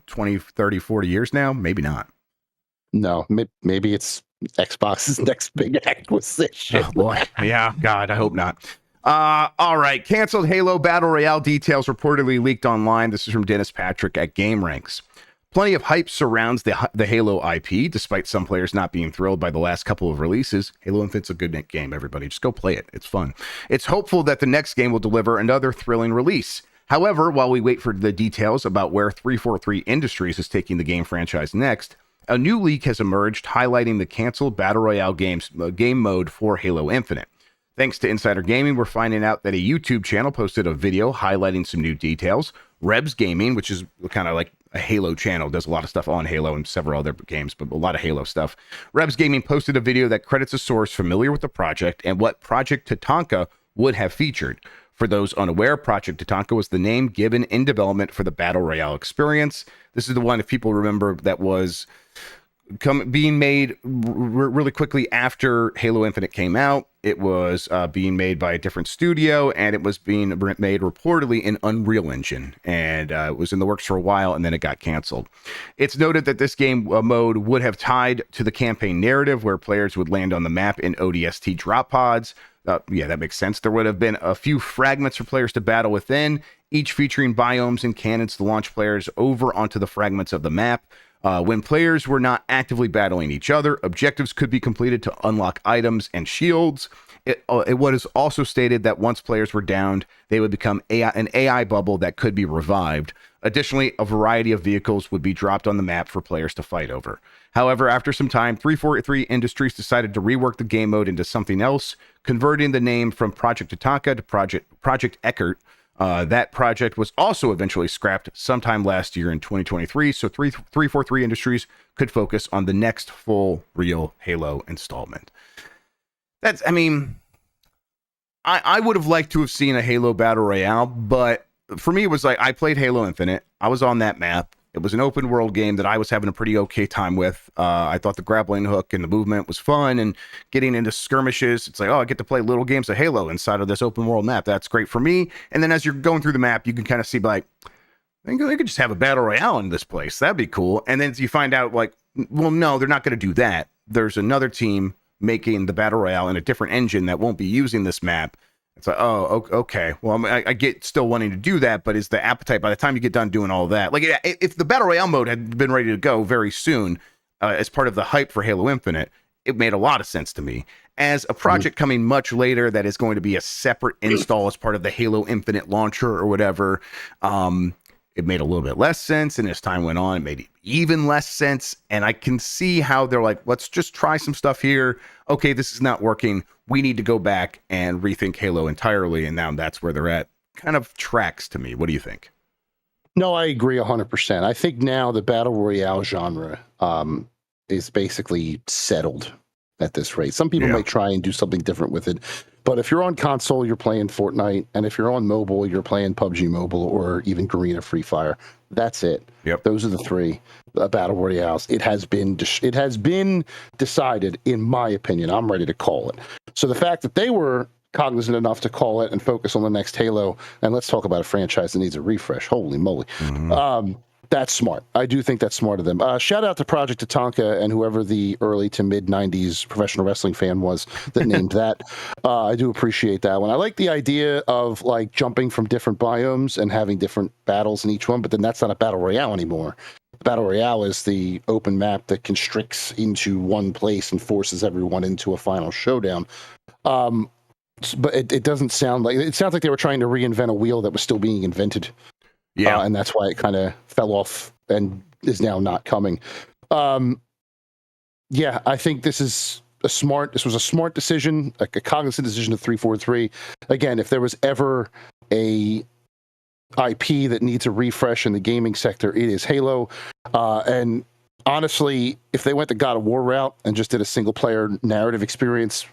20, 30, 40 years now? Maybe not. No, maybe it's Xbox's next big acquisition. Oh boy. Yeah, God, I hope not. All right. Canceled Halo Battle Royale details reportedly leaked online. This is from Dennis Patrick at GameRanks. Plenty of hype surrounds the Halo IP, despite some players not being thrilled by the last couple of releases. Halo Infinite's a good game, everybody. Just go play it. It's fun. It's hopeful that the next game will deliver another thrilling release. However, while we wait for the details about where 343 Industries is taking the game franchise next, a new leak has emerged highlighting the canceled Battle Royale game mode for Halo Infinite. Thanks to Insider Gaming, we're finding out that a YouTube channel posted a video highlighting some new details. Rebs Gaming, which is kind of like a Halo channel, does a lot of stuff on Halo and several other games, but a lot of Halo stuff. Rebs Gaming posted a video that credits a source familiar with the project and what Project Tatanka would have featured. For those unaware, Project Tatanka was the name given in development for the Battle Royale experience. This is the one, if people remember, that was being made really quickly after Halo Infinite came out. It was being made by a different studio, and it was being made reportedly in Unreal Engine, and it was in the works for a while, and then it got canceled. It's noted that this game mode would have tied to the campaign narrative, where players would land on the map in ODST drop pods. Yeah, that makes sense. There would have been a few fragments for players to battle within, each featuring biomes and cannons to launch players over onto the fragments of the map. When players were not actively battling each other, objectives could be completed to unlock items and shields. It was also stated that once players were downed, they would become an AI bubble that could be revived. Additionally, a variety of vehicles would be dropped on the map for players to fight over. However, after some time, 343 Industries decided to rework the game mode into something else, converting the name from Project Tatanka to Project Eckert. That project was also eventually scrapped sometime last year in 2023, so 343 Industries could focus on the next full real Halo installment. That's, I mean, I would have liked to have seen a Halo Battle Royale, but for me, it was like, I played Halo Infinite. I was on that map. It was an open world game that I was having a pretty okay time with. I thought the grappling hook and the movement was fun, and getting into skirmishes, it's like, oh, I get to play little games of Halo inside of this open world map. That's great for me. And then as you're going through the map, you can kind of see like, they could just have a battle royale in this place. That'd be cool. And then you find out like, well, no, they're not going to do that. There's another team making the battle royale in a different engine that won't be using this map. It's like, oh, okay. Well, I get still wanting to do that, but is the appetite by the time you get done doing all that? Like, if the Battle Royale mode had been ready to go very soon as part of the hype for Halo Infinite, it made a lot of sense to me. As a project coming much later that is going to be a separate install as part of the Halo Infinite launcher or whatever, it made a little bit less sense. And as time went on, it made even less sense. And I can see how they're like, let's just try some stuff here. Okay, this is not working. We need to go back and rethink Halo entirely. And now that's where they're at. Kind of tracks to me. What do you think? No, I agree 100%. I think now the Battle Royale genre is basically settled at this rate. Some people might try and do something different with it. But if you're on console, you're playing Fortnite. And if you're on mobile, you're playing PUBG Mobile or even Garena Free Fire. That's it. Yep. Those are the three Battle Royales. It has been decided, in my opinion. I'm ready to call it. So the fact that they were cognizant enough to call it and focus on the next Halo, and let's talk about a franchise that needs a refresh. Holy moly. That's smart. I do think that's smart of them. Shout out to Project Tatanka and whoever the early to mid 90s professional wrestling fan was that named that. I do appreciate that one. I like the idea of like jumping from different biomes and having different battles in each one, but then that's not a battle royale anymore. Battle Royale is the open map that constricts into one place and forces everyone into a final showdown. But it doesn't sound like, it sounds like they were trying to reinvent a wheel that was still being invented. Yeah. And that's why it kind of fell off and is now not coming. Yeah, I think this was a smart decision, like a cognizant decision of 343. Again, if there was ever a IP that needs a refresh in the gaming sector, it is Halo. And honestly, if they went the God of War route and just did a single player narrative experience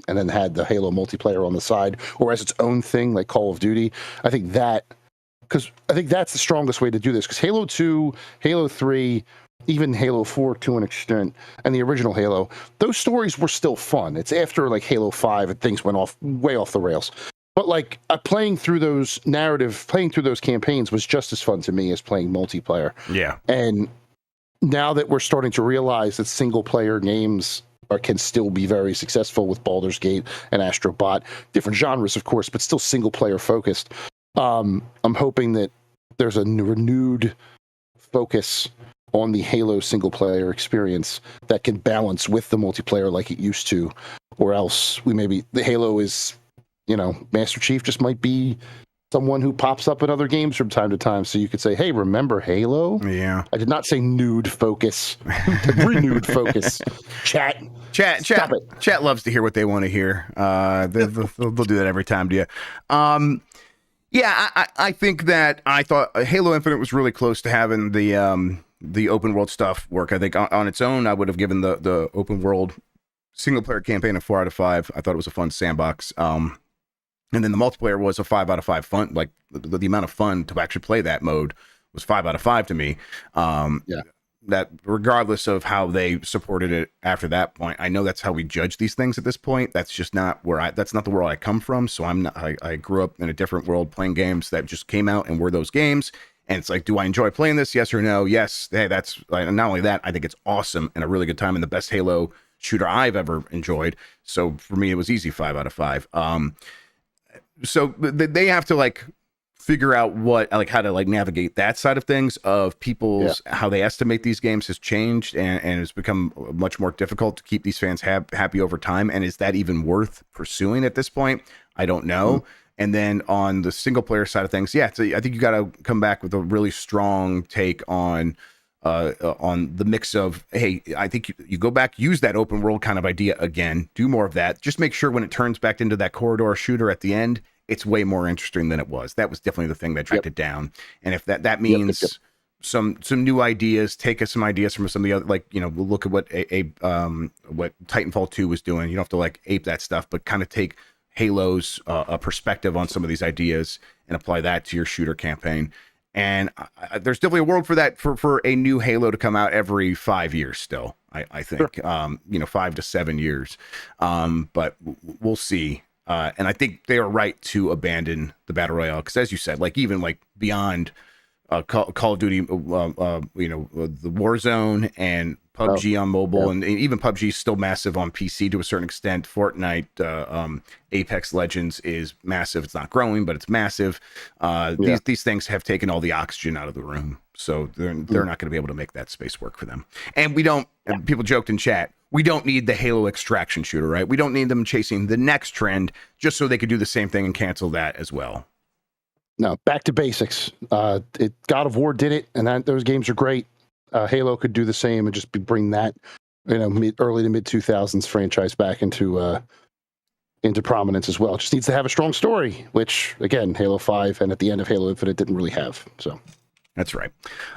and then had the Halo multiplayer on the side or as its own thing like Call of Duty, I think that's the strongest way to do this, because Halo 2, Halo 3, even Halo 4 to an extent, and the original Halo, those stories were still fun. It's after like Halo 5 and things went way off the rails. But like playing through those campaigns was just as fun to me as playing multiplayer. Yeah. And now that we're starting to realize that single player games can still be very successful with Baldur's Gate and Astro Bot, different genres, of course, but still single player focused. I'm hoping that there's a renewed focus on the Halo single player experience that can balance with the multiplayer like it used to, or else the Halo is, Master Chief just might be someone who pops up in other games from time to time. So you could say, hey, remember Halo? Yeah. I did not say nude focus. Renewed focus. Chat loves to hear what they want to hear. They'll do that every time to you. Yeah, I think that I thought Halo Infinite was really close to having the open world stuff work. I think on its own, I would have given the open world single player campaign a 4 out of 5. I thought it was a fun sandbox. And then the multiplayer was a 5 out of 5 fun. Like the amount of fun to actually play that mode was 5 out of 5 to me. That regardless of how they supported it after that point, I know that's how we judge these things at this point. That's just not that's not the world I come from. So I grew up in a different world playing games that just came out and were those games. And it's like, do I enjoy playing this? Yes or no? Yes. Hey, that's not only that, I think it's awesome and a really good time and the best Halo shooter I've ever enjoyed. So for me, it was easy 5 out of 5. So they have to like figure out how to like navigate that side of things of people's how they estimate these games has changed and it's become much more difficult to keep these fans happy over time. And is that even worth pursuing at this point? I don't know. And then on the single player side of things, I think you got to come back with a really strong take on the mix of, hey, I think you go back, use that open world kind of idea again, do more of that. Just make sure when it turns back into that corridor shooter at the end, it's way more interesting than it was. That was definitely the thing that dragged it down. And if that means some new ideas, take us some ideas from some of the other, like, we'll look at what what Titanfall 2 was doing. You don't have to like ape that stuff, but kind of take Halo's a perspective on some of these ideas and apply that to your shooter campaign. And there's definitely a world for that, for a new Halo to come out every 5 years still, I think, 5 to 7 years. But we'll see. And I think they are right to abandon the Battle Royale, because as you said, like even like beyond Call of Duty, the Warzone and PUBG on mobile, and even PUBG is still massive on PC to a certain extent. Fortnite, Apex Legends is massive. It's not growing, but it's massive. These things have taken all the oxygen out of the room, so they're not going to be able to make that space work for them. And we don't. People joked in chat, we don't need the Halo extraction shooter, right? We don't need them chasing the next trend just so they could do the same thing and cancel that as well. No, back to basics. God of War did it, and those games are great. Halo could do the same and just bring that, early to mid 2000s franchise back into prominence as well. It just needs to have a strong story, which again, Halo 5 and at the end of Halo Infinite didn't really have. So that's right.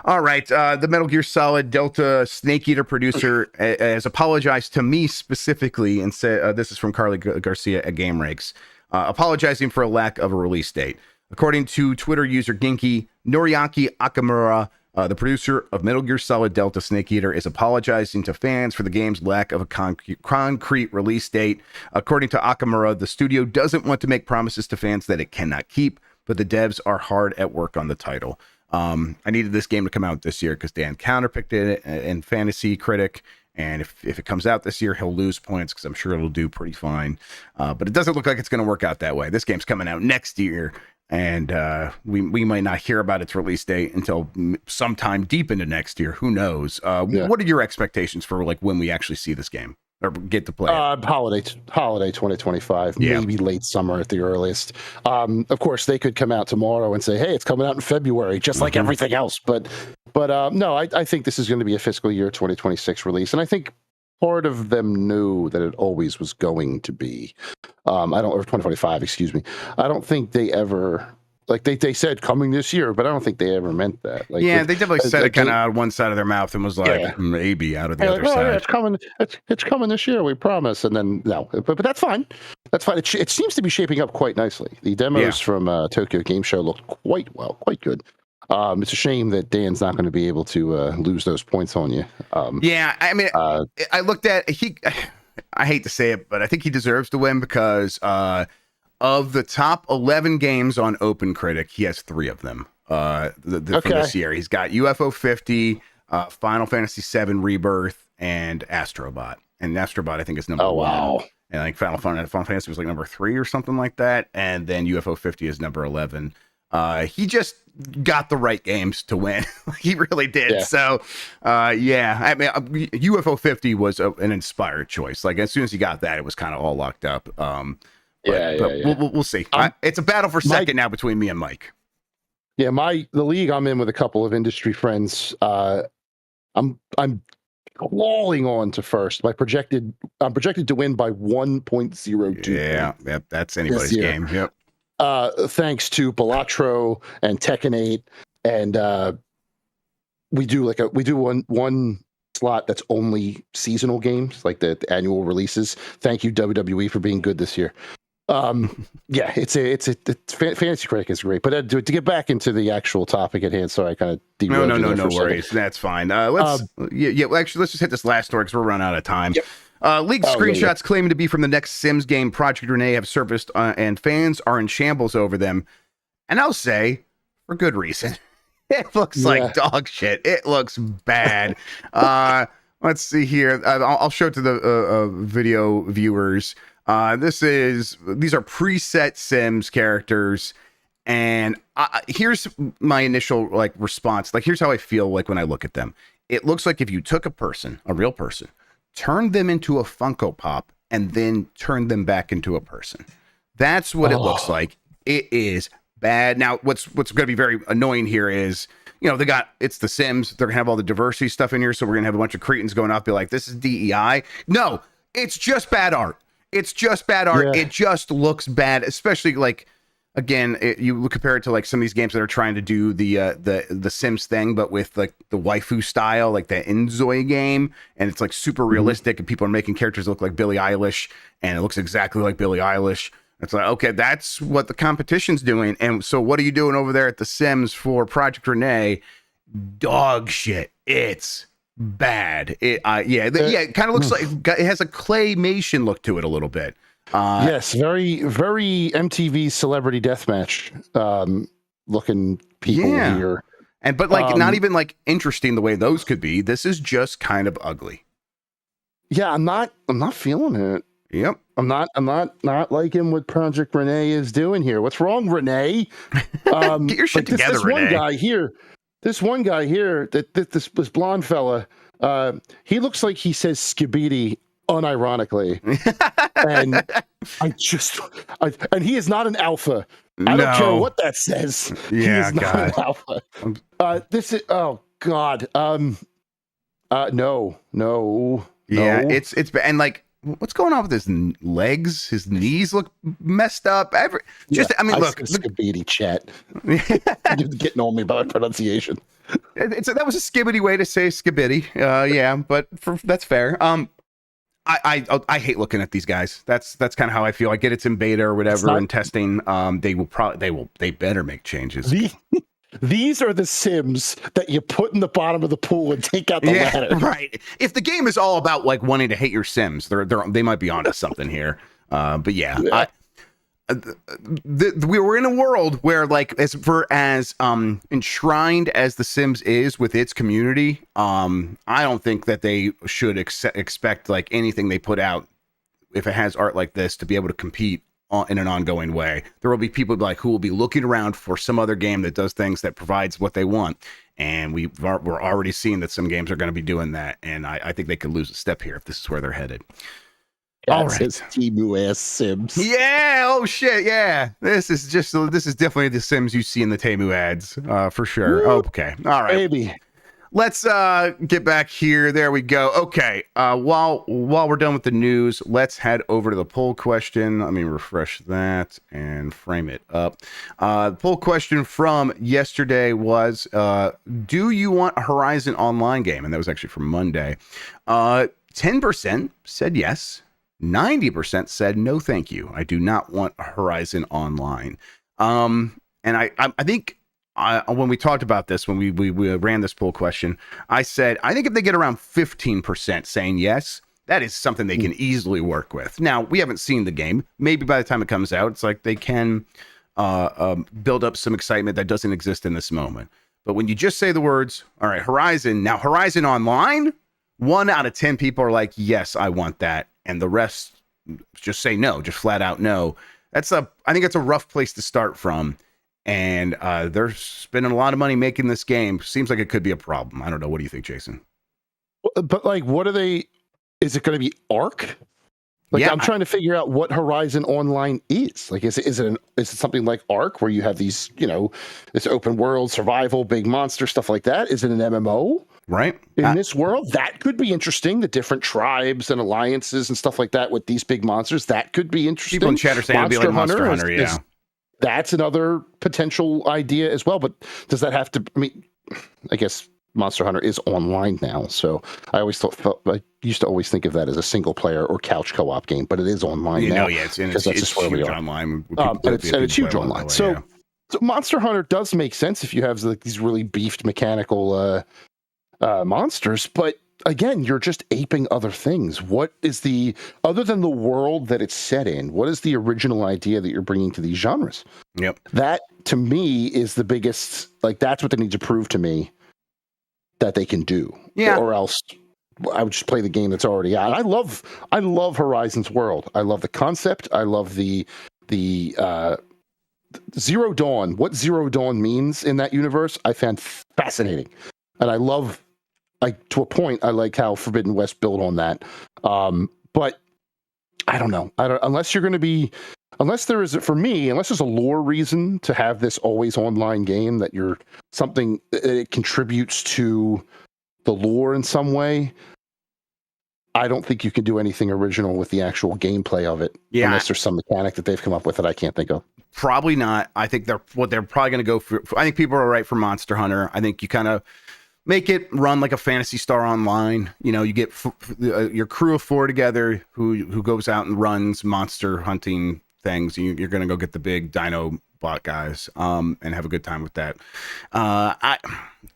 All right. The Metal Gear Solid Delta Snake Eater producer has apologized to me specifically and said, this is from Carly Garcia at GameRakes, apologizing for a lack of a release date. According to Twitter user Ginky, Noriaki Akamura, the producer of Metal Gear Solid Delta Snake Eater, is apologizing to fans for the game's lack of a concrete release date. According to Akamura, the studio doesn't want to make promises to fans that it cannot keep, but the devs are hard at work on the title. I needed this game to come out this year because Dan counterpicked it in Fantasy Critic, and if it comes out this year, he'll lose points because I'm sure it'll do pretty fine. But it doesn't look like it's going to work out that way. This game's coming out next year, and we might not hear about its release date until sometime deep into next year. Who knows? What are your expectations for like when we actually see this game or get to play it? Holiday 2025, maybe late summer at the earliest. Of course, they could come out tomorrow and say, "Hey, it's coming out in February," just like everything else. But no, I think this is going to be a fiscal year 2026 release, and I think part of them knew that it always was going to be. Or 2025, excuse me. I don't think they ever, like they said coming this year, but I don't think they ever meant that. Like, they definitely said it kind of out of one side of their mouth and was like, maybe out of the other side. Yeah, it's coming. It's coming this year, we promise. And then no, but that's fine. That's fine. It seems to be shaping up quite nicely. The demos from Tokyo Game Show looked quite good. It's a shame that Dan's not going to be able to lose those points on you. I mean, I looked at I hate to say it, but I think he deserves to win because of the top 11 games on OpenCritic, he has 3 of them from this year. He's got UFO 50, Final Fantasy VII Rebirth, and Astrobot. And Astrobot, I think, is number 1. Wow. And I think Final Fantasy was like number 3 or something like that. And then UFO 50 is number 11. He just got the right games to win. He really did. Yeah. So, I mean, UFO 50 was an inspired choice. Like as soon as he got that, it was kind of all locked up. We'll see. It's a battle for second now between me and Mike. Yeah, the league I'm in with a couple of industry friends. I'm clawing on to first. I'm projected to win by 1.02. Yeah, that's anybody's game. Yep. Thanks to Balatro and Tekken 8, and we do one slot that's only seasonal games, like the annual releases. Thank you WWE for being good this year. It's Fantasy Critic is great, but to get back into the actual topic at hand, sorry, I kind of derailed. No worries, that's fine. Let's just hit this last story because we're running out of time. Yep. Leaked screenshots claiming to be from the next Sims game Project Rene have surfaced, and fans are in shambles over them. And I'll say, for good reason. It looks like dog shit. It looks bad. Let's see here. I'll show it to the video viewers. These are preset Sims characters. And here's my initial response. Here's how I feel when I look at them. It looks like if you took a real person, turned them into a Funko Pop, and then turned them back into a person. That's what it looks like. It is bad. Now, what's going to be very annoying here is, it's the Sims. They're going to have all the diversity stuff in here, so we're going to have a bunch of cretins going off, be like, this is DEI. No, it's just bad art. It's just bad art. Yeah. It just looks bad, especially again, you compare it to like some of these games that are trying to do the Sims thing, but with like the waifu style, like the Inzoi game, and it's like super realistic, and people are making characters look like Billie Eilish, and it looks exactly like Billie Eilish. It's like, okay, that's what the competition's doing, and so what are you doing over there at the Sims for Project Rene? Dog shit. It's bad. It kind of looks like it has a claymation look to it a little bit. Yes, very, very MTV Celebrity Deathmatch looking people here. But like not even like interesting the way those could be. This is just kind of ugly. Yeah, I'm not feeling it. Yep. I'm not liking what Project Rene is doing here. What's wrong, Rene? Get your shit together, this Rene. This one guy here, this blonde fella, he looks like he says skibidi unironically. And and he is not an alpha. I don't care what that says. Yeah, he is not God. an alpha. This is, oh God. No. Yeah, it's and like, what's going on with his legs? His knees look messed up. I mean, look, skibidi chat. You're getting on me about pronunciation. That was a skibbity way to say skibidi. Yeah, but that's fair. I hate looking at these guys. That's kind of how I feel. I get it's in beta or whatever and testing. They better make changes. These are the Sims that you put in the bottom of the pool and take out the ladder. Right. If the game is all about like wanting to hate your Sims, they might be onto something here. But yeah. We were in a world where, like, as enshrined as The Sims is with its community, I don't think that they should expect like anything they put out, if it has art like this, to be able to compete in an ongoing way. There will be people like who will be looking around for some other game that does things that provides what they want, and we're already seeing that some games are going to be doing that, and I think they could lose a step here if this is where they're headed. All right. Temu ass Sims. Yeah. Oh shit. Yeah. This is definitely the Sims you see in the Temu ads, for sure. Woo. Okay. All right. Baby. Let's get back here. There we go. Okay. While we're done with the news, let's head over to the poll question. Let me refresh that and frame it up. The poll question from yesterday was, do you want a Horizon Online game? And that was actually from Monday. 10% said yes. 90% said no, thank you. I do not want Horizon Online. And I think when we talked about this, when we ran this poll question, I said I think if they get around 15% saying yes, that is something they can easily work with. Now, we haven't seen the game. Maybe by the time it comes out, it's like they can build up some excitement that doesn't exist in this moment. But when you just say the words, all right, Horizon Online, 1 out of 10 people are like, yes, I want that. And the rest just say no, just flat out no. I think that's a rough place to start from. And they're spending a lot of money making this game. Seems like it could be a problem. I don't know. What do you think, Jason? But like, is it going to be Arc? Like, yeah, I'm trying to figure out what Horizon Online is. Like, is it something like Arc where you have these, it's open world, survival, big monster, stuff like that? Is it an MMO? Right. In this world, that could be interesting. The different tribes and alliances and stuff like that with these big monsters, that could be interesting. People in chat are saying it'd be like Monster Hunter, yeah. That's another potential idea as well. But does that have to, I guess Monster Hunter is online now. So I used to always think of that as a single player or couch co-op game, but it is online now. Yeah, it's huge online. It's huge online. So Monster Hunter does make sense if you have like these really beefed mechanical monsters, but again, you're just aping other things. What is other than the world that it's set in, what is the original idea that you're bringing to these genres? Yep. That to me is the biggest, like, that's what they need to prove to me that they can do. Yeah. Or else I would just play the game that's already out. I love Horizon's world. I love the concept. I love the Zero Dawn. What Zero Dawn means in that universe, I found fascinating. And I love, to a point, I like how Forbidden West built on that. But I don't know. Unless there's a lore reason to have this always online game that it contributes to the lore in some way. I don't think you can do anything original with the actual gameplay of it. Yeah. Unless there's some mechanic that they've come up with that I can't think of. Probably not. I think they're probably going to go for. I think people are right for Monster Hunter. I think you kind of make it run like a Phantasy Star Online. You know, you get your crew of 4 together who goes out and runs monster hunting things. You're going to go get the big dino bot guys and have a good time with that.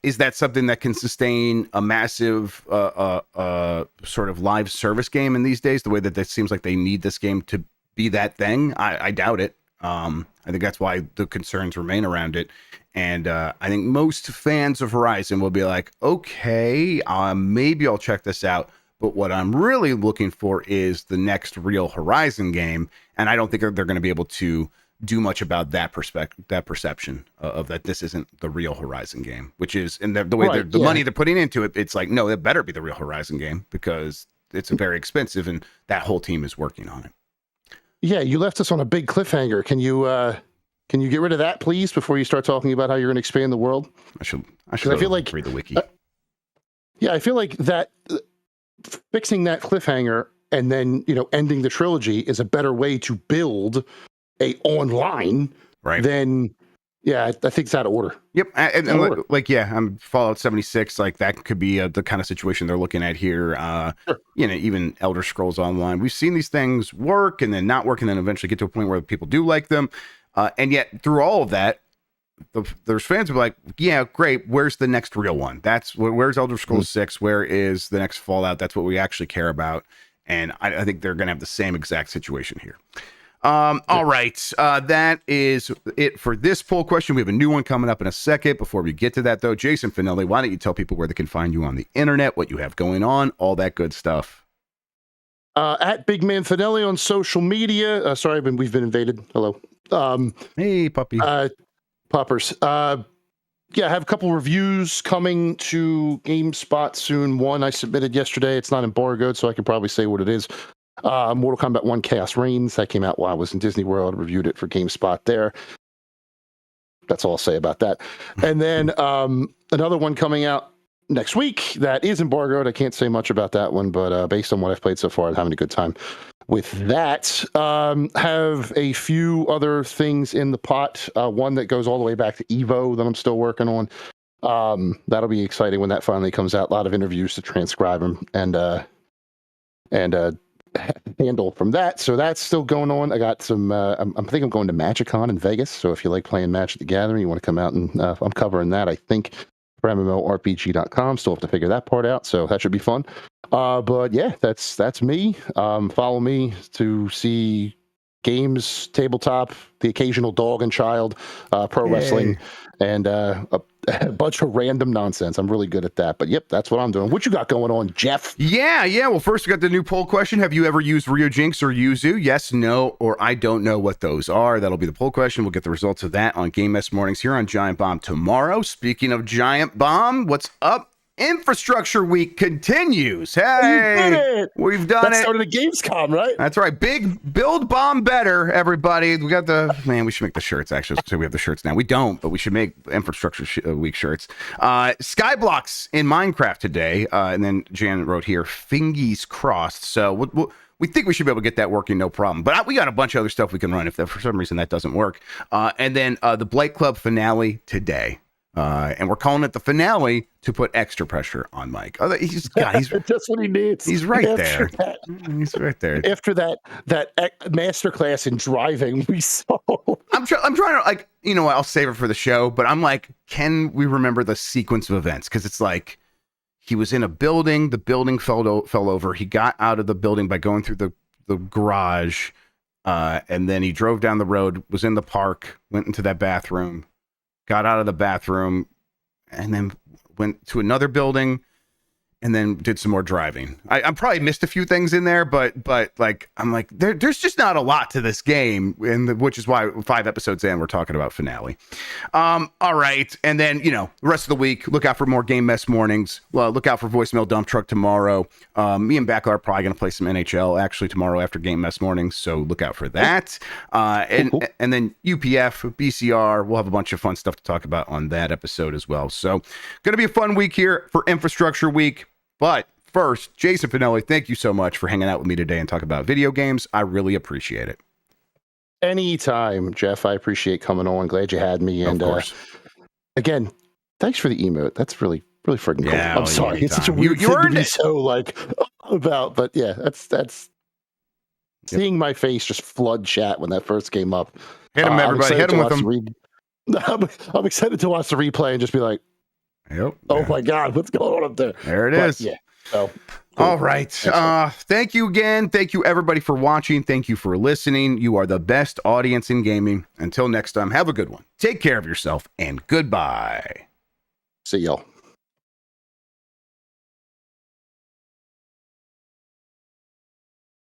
Is that something that can sustain a massive sort of live service game in these days? The way that seems like they need this game to be that thing, I doubt it. I think that's why the concerns remain around it. And I think most fans of Horizon will be like, okay, maybe I'll check this out. But what I'm really looking for is the next real Horizon game. And I don't think they're going to be able to do much about that perception of that this isn't the real Horizon game, which is, and the way the money they're putting into it, it's like, no, it better be the real Horizon game because it's very expensive and that whole team is working on it. Yeah, you left us on a big cliffhanger. Can you get rid of that, please, before you start talking about how you're going to expand the world? I should feel like read the wiki. Yeah, I feel like that fixing that cliffhanger and then, ending the trilogy is a better way to build a online than, I think it's out of order. Yep. And Fallout 76, like that could be the kind of situation they're looking at here. Sure. Even Elder Scrolls Online. We've seen these things work and then not work and then eventually get to a point where people do like them. And yet through all of that, there's fans who are like, yeah, great. Where's the next real one? Where's Elder Scrolls 6? Where is the next Fallout? That's what we actually care about. And I think they're going to have the same exact situation here. All right. That is it for this poll question. We have a new one coming up in a second. Before we get to that, though, Jason Fanelli, why don't you tell people where they can find you on the internet, what you have going on, all that good stuff? At Big Man Fanelli on social media. Sorry, we've been invaded. Hello. Hey, puppy. Poppers. I have a couple reviews coming to GameSpot soon. One I submitted yesterday. It's not embargoed, so I can probably say what it is. Mortal Kombat 1 Chaos Reigns. That came out while I was in Disney World. Reviewed it for GameSpot there. That's all I'll say about that. And then another one coming out next week that is embargoed. I can't say much about that one, but based on what I've played so far, I'm having a good time with that. Have a few other things in the pot. One that goes all the way back to Evo that I'm still working on. That'll be exciting when that finally comes out. A lot of interviews to transcribe them and handle from that. So that's still going on. I got some, I think I'm going to MagicCon in Vegas. So if you like playing Magic the Gathering, you want to come out and I'm covering that, I think, for MMORPG.com. Still have to figure that part out. So that should be fun. But yeah, that's me. Follow me to see games, tabletop, the occasional dog and child, pro wrestling, and a bunch of random nonsense. I'm really good at that. But yep, that's what I'm doing. What you got going on, Jeff? Yeah. Well, first we got the new poll question. Have you ever used Ryujinx or Yuzu? Yes, no, or I don't know what those are. That'll be the poll question. We'll get the results of that on Game Mess Mornings here on Giant Bomb tomorrow. Speaking of Giant Bomb, what's up? Infrastructure Week continues. Hey, we've done it. That started at Gamescom, right? That's right. Big build bomb better, everybody. We got we should make the shirts, actually. So we have the shirts now. We don't, but we should make Infrastructure Week shirts. Skyblocks in Minecraft today. And then Jan wrote here, fingies crossed. So we think we should be able to get that working, no problem. But we got a bunch of other stuff we can run if for some reason that doesn't work. And then the Blight Club finale today. And we're calling it the finale to put extra pressure on Mike. He's that's what he needs. He's right there. He's right there. After that masterclass in driving we saw. I'm trying to I'll save it for the show, but I'm like, can we remember the sequence of events? Because it's like he was in a building, the building fell over. He got out of the building by going through the garage, and then he drove down the road, was in the park, went into that bathroom. Got out of the bathroom and then went to another building and then did some more driving. I probably missed a few things in there, but like, I'm like, there's just not a lot to this game, which is why 5 episodes in, we're talking about finale. All right. And then, the rest of the week, look out for more Game Mess Mornings. Look out for Voicemail Dump Truck tomorrow. Me and Backlar are probably going to play some NHL actually tomorrow after Game Mess Mornings. So look out for that. And then UPF, BCR, we'll have a bunch of fun stuff to talk about on that episode as well. So going to be a fun week here for Infrastructure Week. But first, Jason Fanelli, thank you so much for hanging out with me today and talking about video games. I really appreciate it. Anytime, Jeff. I appreciate coming on. Glad you had me. And Of course. Again, thanks for the emote. That's really freaking cool. Yeah, I'm sorry. It's such a anytime. weird You thing to earned be it. so like about, but yeah, that's seeing my face just flood chat when that first came up. Hit him, everybody. Hit him with him. I'm excited to watch the replay and just be like, yep. oh my God, what's going on up there? There it is. Yeah. So, all right. Thank you again. Thank you, everybody, for watching. Thank you for listening. You are the best audience in gaming. Until next time, have a good one. Take care of yourself, and goodbye. See y'all.